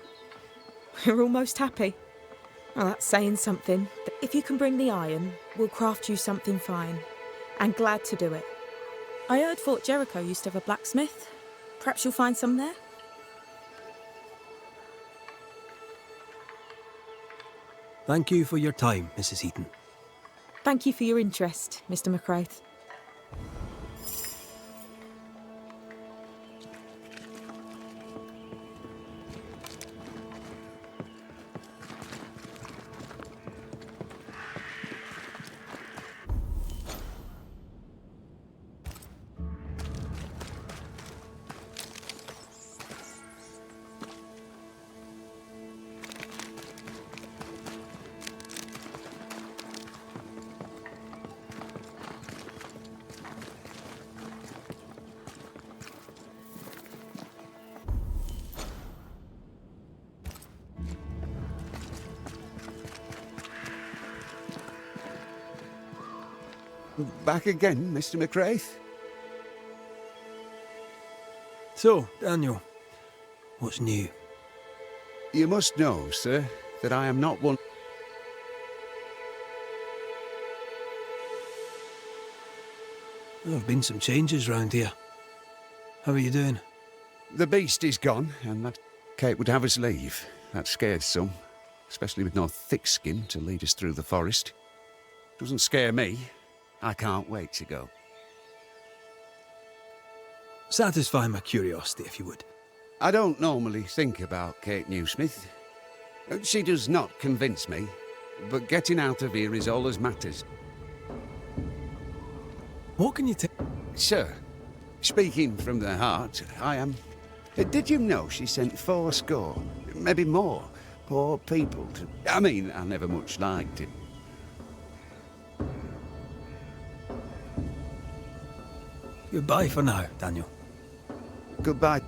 We're almost happy. Well, that's saying something. If you can bring the iron, we'll craft you something fine. And glad to do it. I heard Fort Jericho used to have a blacksmith. Perhaps you'll find some there? Thank you for your time, Mrs. Heaton. Thank you for your interest, Mr. McCraith. Back again, Mr. McCraith? So, Daniel, what's new? You must know, sir, that I am not one... There have been some changes round here. How are you doing? The beast is gone, and that Kate would have us leave. That scared some, especially with no thick skin to lead us through the forest. Doesn't scare me. I can't wait to go. Satisfy my curiosity, if you would. I don't normally think about Kate Newsmith. She does not convince me, but getting out of here is all that matters. What can you tell? Sir, speaking from the heart, I am... Did you know she sent 80, maybe more, poor people to... I mean, I never much liked it. Goodbye for now, Daniel. Goodbye.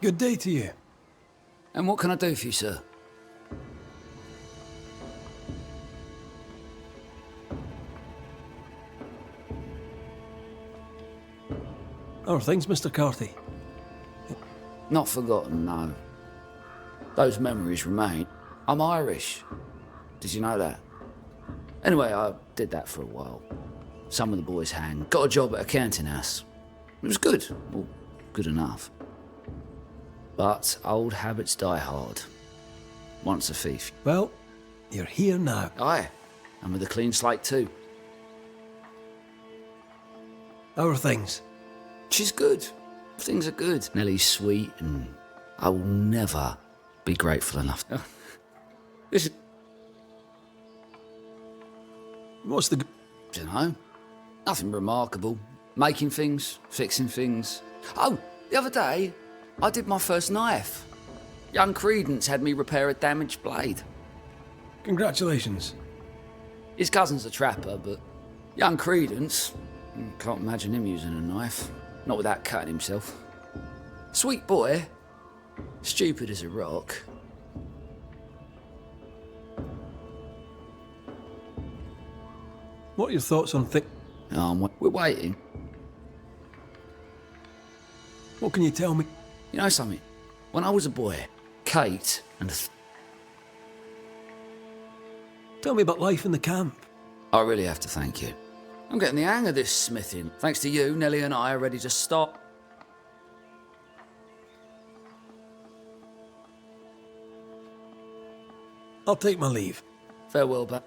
Good day to you. And what can I do for you, sir? How are things, Mr. Carty? Not forgotten, no. Those memories remain. I'm Irish. Did you know that? Anyway, I did that for a while. Some of the boys hanged. Got a job at a counting house. It was good. Well, good enough. But old habits die hard. Once a thief. Well, you're here now. Aye, and with a clean slate too. How are things? She's good. Things are good. Nellie's sweet, and I will never be grateful enough. This is... What's the... Dunno. Nothing remarkable. Making things, fixing things. Oh, the other day, I did my first knife. Young Credence had me repair a damaged blade. Congratulations. His cousin's a trapper, but young Credence, can't imagine him using a knife. Not without cutting himself. Sweet boy. Stupid as a rock. What are your thoughts on We're waiting. What can you tell me? You know something? When I was a boy, Kate and... Tell me about life in the camp. I really have to thank you. I'm getting the hang of this smithing. Thanks to you, Nellie and I are ready to stop. I'll take my leave. Farewell, but...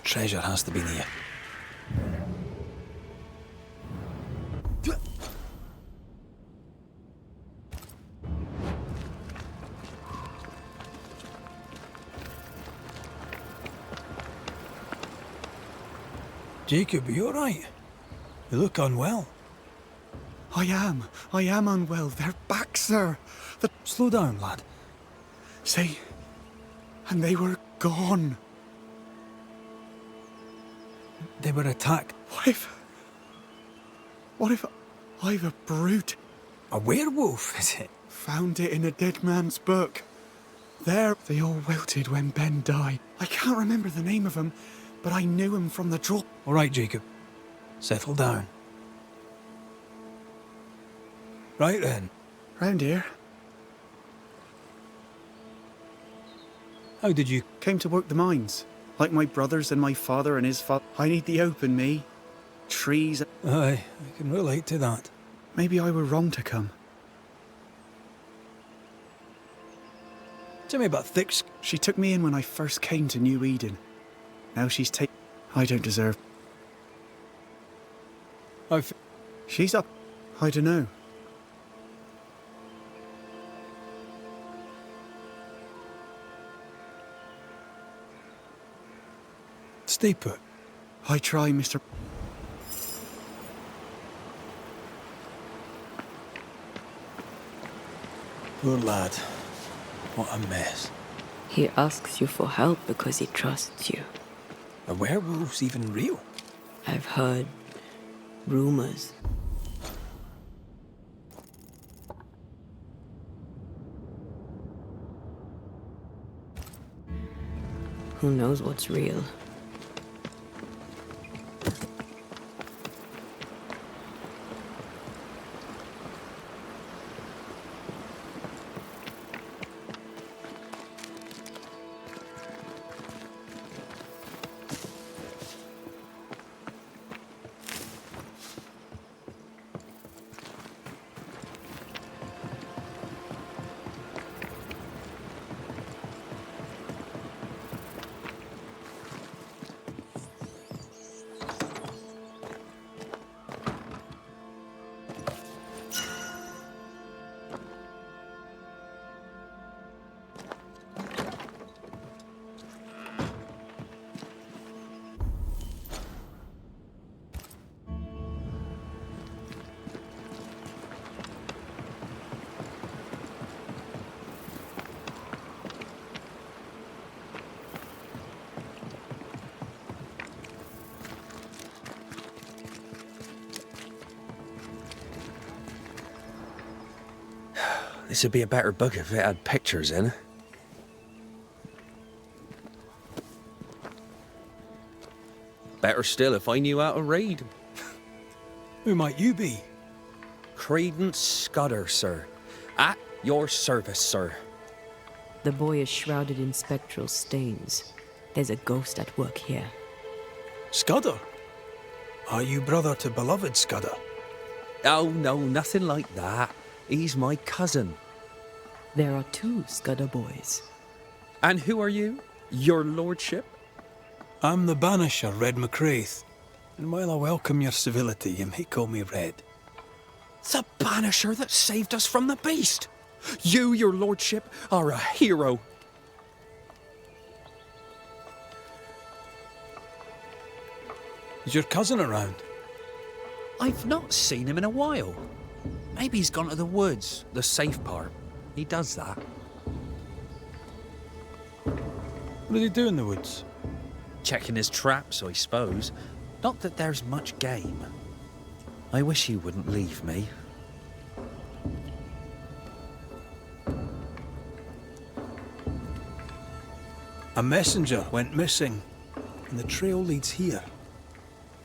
Treasure has to be near. Jacob, are you all right? You look unwell. I am unwell. They're back, sir. Slow down, lad. See? And they were gone. They were attacked. What if I've a brute? A werewolf, is it? Found it in a dead man's book. There, they all wilted when Ben died. I can't remember the name of him, but I knew him from the draw. All right, Jacob. Settle down. Right then. Round here. How did you... Came to work the mines. Like my brothers and my father and his father. I need the open, me. Trees. Aye, I can relate to that. Maybe I were wrong to come. Tell me about Thix. She took me in when I first came to New Eden. Now she's I don't deserve... She's up. I don't know. Stay put. I try, Mr. Poor lad. What a mess. He asks you for help because he trusts you. Are werewolves even real? I've heard rumors. Who knows what's real? This would be a better book if it had pictures in. Better still if I knew how to read. Who might you be? Credence Scudder, sir. At your service, sir. The boy is shrouded in spectral stains. There's a ghost at work here. Scudder? Are you brother to beloved Scudder? Oh, no, nothing like that. He's my cousin. There are two Scudder boys. And who are you? Your lordship? I'm the Banisher, Red McCraith. And while I welcome your civility, you may call me Red. The Banisher that saved us from the beast! You, your lordship, are a hero. Is your cousin around? I've not seen him in a while. Maybe he's gone to the woods, the safe part. He does that. What did he do in the woods? Checking his traps, I suppose. Not that there's much game. I wish he wouldn't leave me. A messenger went missing, and the trail leads here.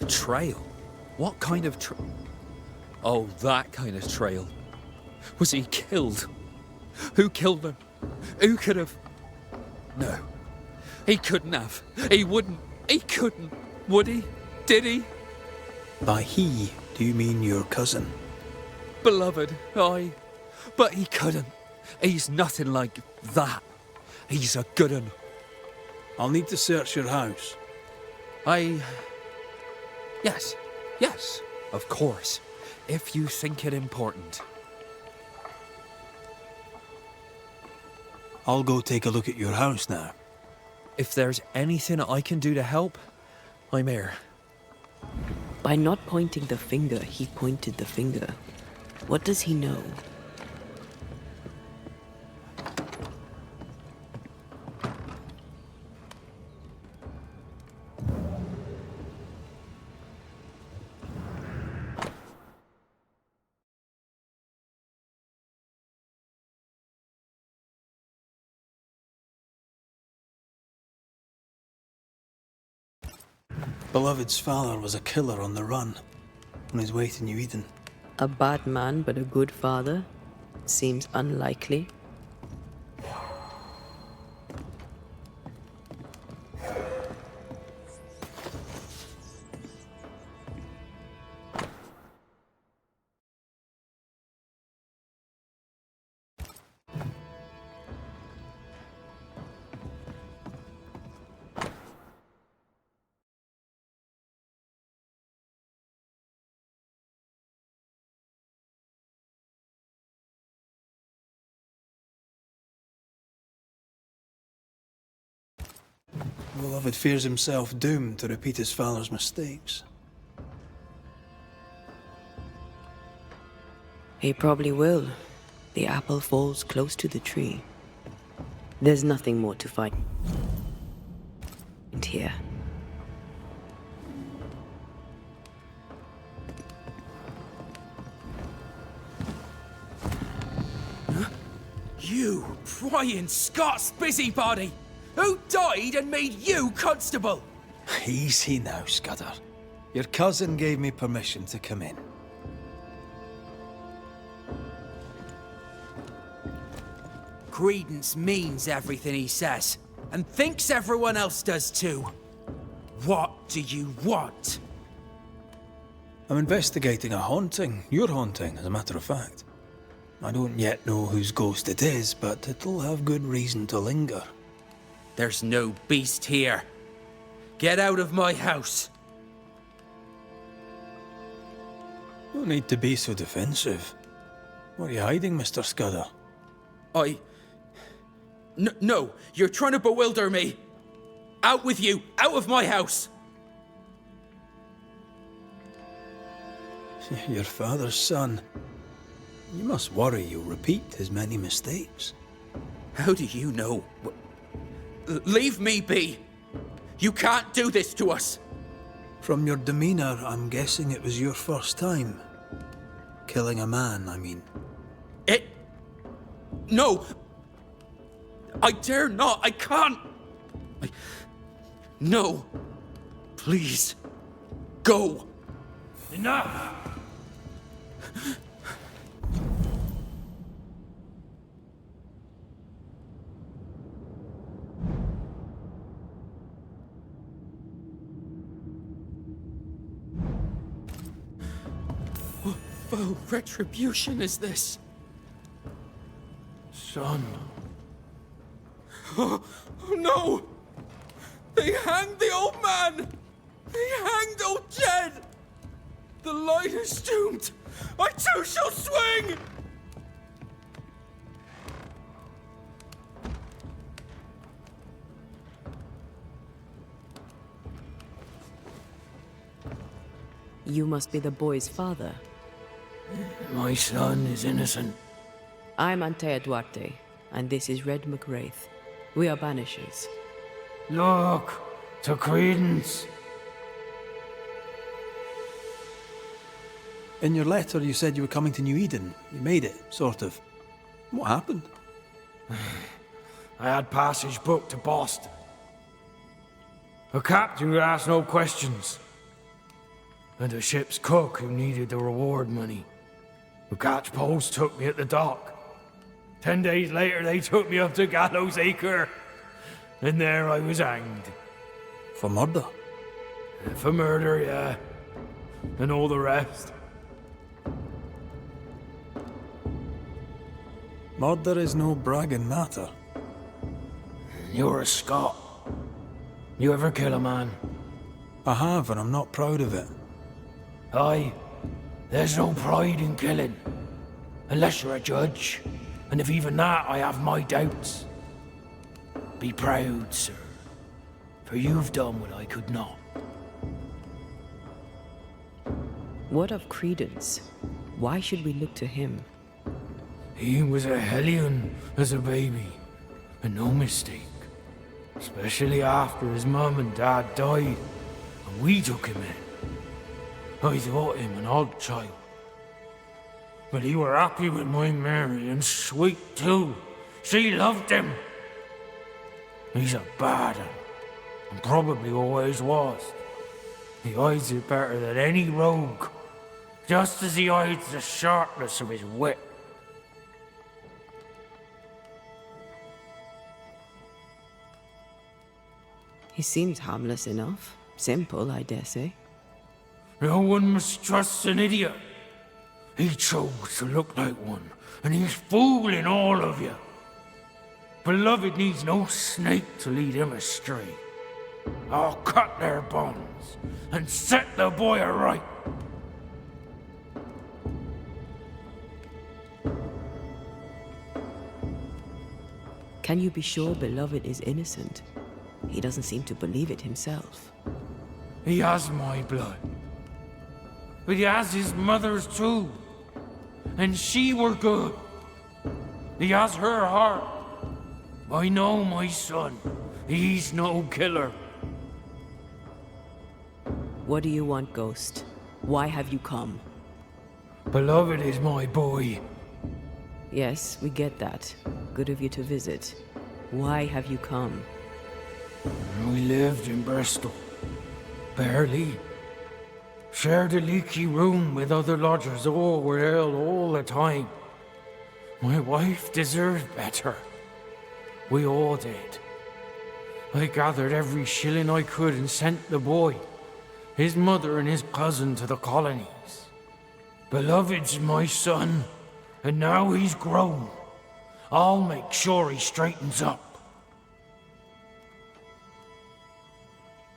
Trail? What kind of Oh, that kind of trail. Was he killed? Who killed him? Who could have? No. He couldn't have. He wouldn't. He couldn't. Would he? Did he? By he, do you mean your cousin? Beloved, aye. But he couldn't. He's nothing like that. He's a good un. I'll need to search your house. Yes, of course. If you think it important. I'll go take a look at your house now. If there's anything I can do to help, I'm here. By not pointing the finger, he pointed the finger. What does he know? Beloved's father was a killer on the run, on his way to New Eden. A bad man but a good father? Seems unlikely. Beloved fears himself doomed to repeat his father's mistakes. He probably will. The apple falls close to the tree. There's nothing more to find here. You prying Scots busybody! Who died and made you constable? Easy now, Scudder. Your cousin gave me permission to come in. Credence means everything he says, and thinks everyone else does too. What do you want? I'm investigating a haunting. Your haunting, as a matter of fact. I don't yet know whose ghost it is, but it'll have good reason to linger. There's no beast here. Get out of my house. No need to be so defensive. What are you hiding, Mr. Scudder? No, you're trying to bewilder me. Out with you, out of my house. Your father's son. You must worry you'll repeat his many mistakes. How do you know? Leave me be. You can't do this to us. From your demeanor, I'm guessing it was your first time. Killing a man, I mean. No! I dare not! I can't! No! Please! Go! Enough! What foul retribution is this? Son. Oh, no! They hanged the old man! They hanged old Jed! The light is doomed! I too shall swing! You must be the boy's father. My son is innocent. I'm Antea Duarte, and this is Red McWraith. We are Banishers. Look, to Credence. In your letter, you said you were coming to New Eden. You made it, sort of. What happened? I had passage booked to Boston. A captain who asked no questions. And a ship's cook who needed the reward money. The catch post took me at the dock. 10 days later, they took me up to Gallows Acre. And there I was hanged. For murder? For murder, yeah. And all the rest. Murder is no bragging matter. You're a Scot. You ever kill a man? I have, and I'm not proud of it. Aye. There's no pride in killing. Unless you're a judge. And if even that, I have my doubts. Be proud, sir. For you've done what I could not. What of Credence? Why should we look to him? He was a hellion as a baby. And no mistake. Especially after his mum and dad died. And we took him in. I thought him an odd child. But he were happy with my Mary, and sweet too. She loved him. He's a bad un, and probably always was. He hides it better than any rogue, just as he hides the sharpness of his wit. He seems harmless enough. Simple, I dare say. No one mistrusts an idiot. He chose to look like one, and he's fooling all of you. Beloved needs no snake to lead him astray. I'll cut their bonds and set the boy aright. Can you be sure Beloved is innocent? He doesn't seem to believe it himself. He has my blood. But he has his mother's too. And she were good. He has her heart. I know my son. He's no killer. What do you want, Ghost? Why have you come? Beloved is my boy. Yes, we get that. Good of you to visit. Why have you come? We lived in Bristol. Barely. Shared a leaky room with other lodgers. All were ill all the time. My wife deserved better. We all did. I gathered every shilling I could and sent the boy, his mother and his cousin to the colonies. Beloved's my son, and now he's grown. I'll make sure he straightens up.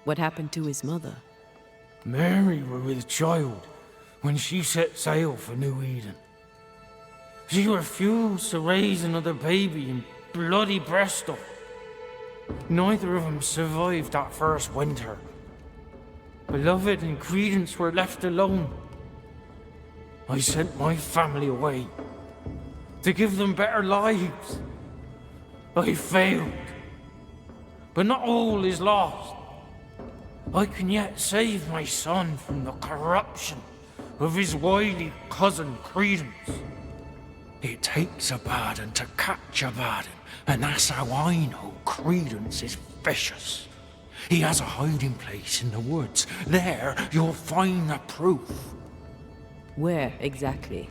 What happened to his mother? Mary were with child when she set sail for New Eden. She refused to raise another baby in bloody Bristol. Neither of them survived that first winter. Beloved and Credence were left alone. I sent my family away to give them better lives. I failed. But not all is lost. I can yet save my son from the corruption of his wily cousin Credence. It takes a bad one to catch a bad one, and that's how I know Credence is vicious. He has a hiding place in the woods. There you'll find the proof. Where exactly?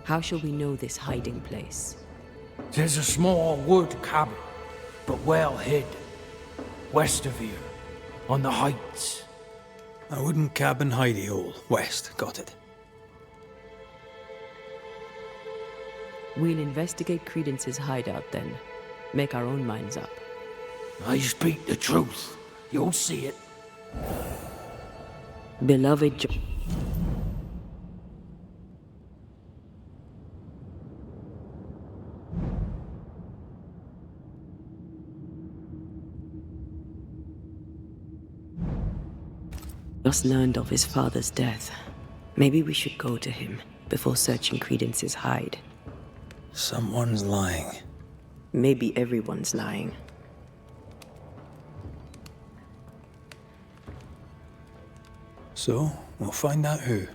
How shall we know this hiding place? There's a small wood cabin, but well hid, west of here, on the heights. A wooden cabin hidey hole, west, got it. We'll investigate Credence's hideout then. Make our own minds up. I speak the truth. You'll see it. Beloved just learned of his father's death. Maybe we should go to him before searching Credence's hide. Someone's lying. Maybe everyone's lying. So, we'll find out who.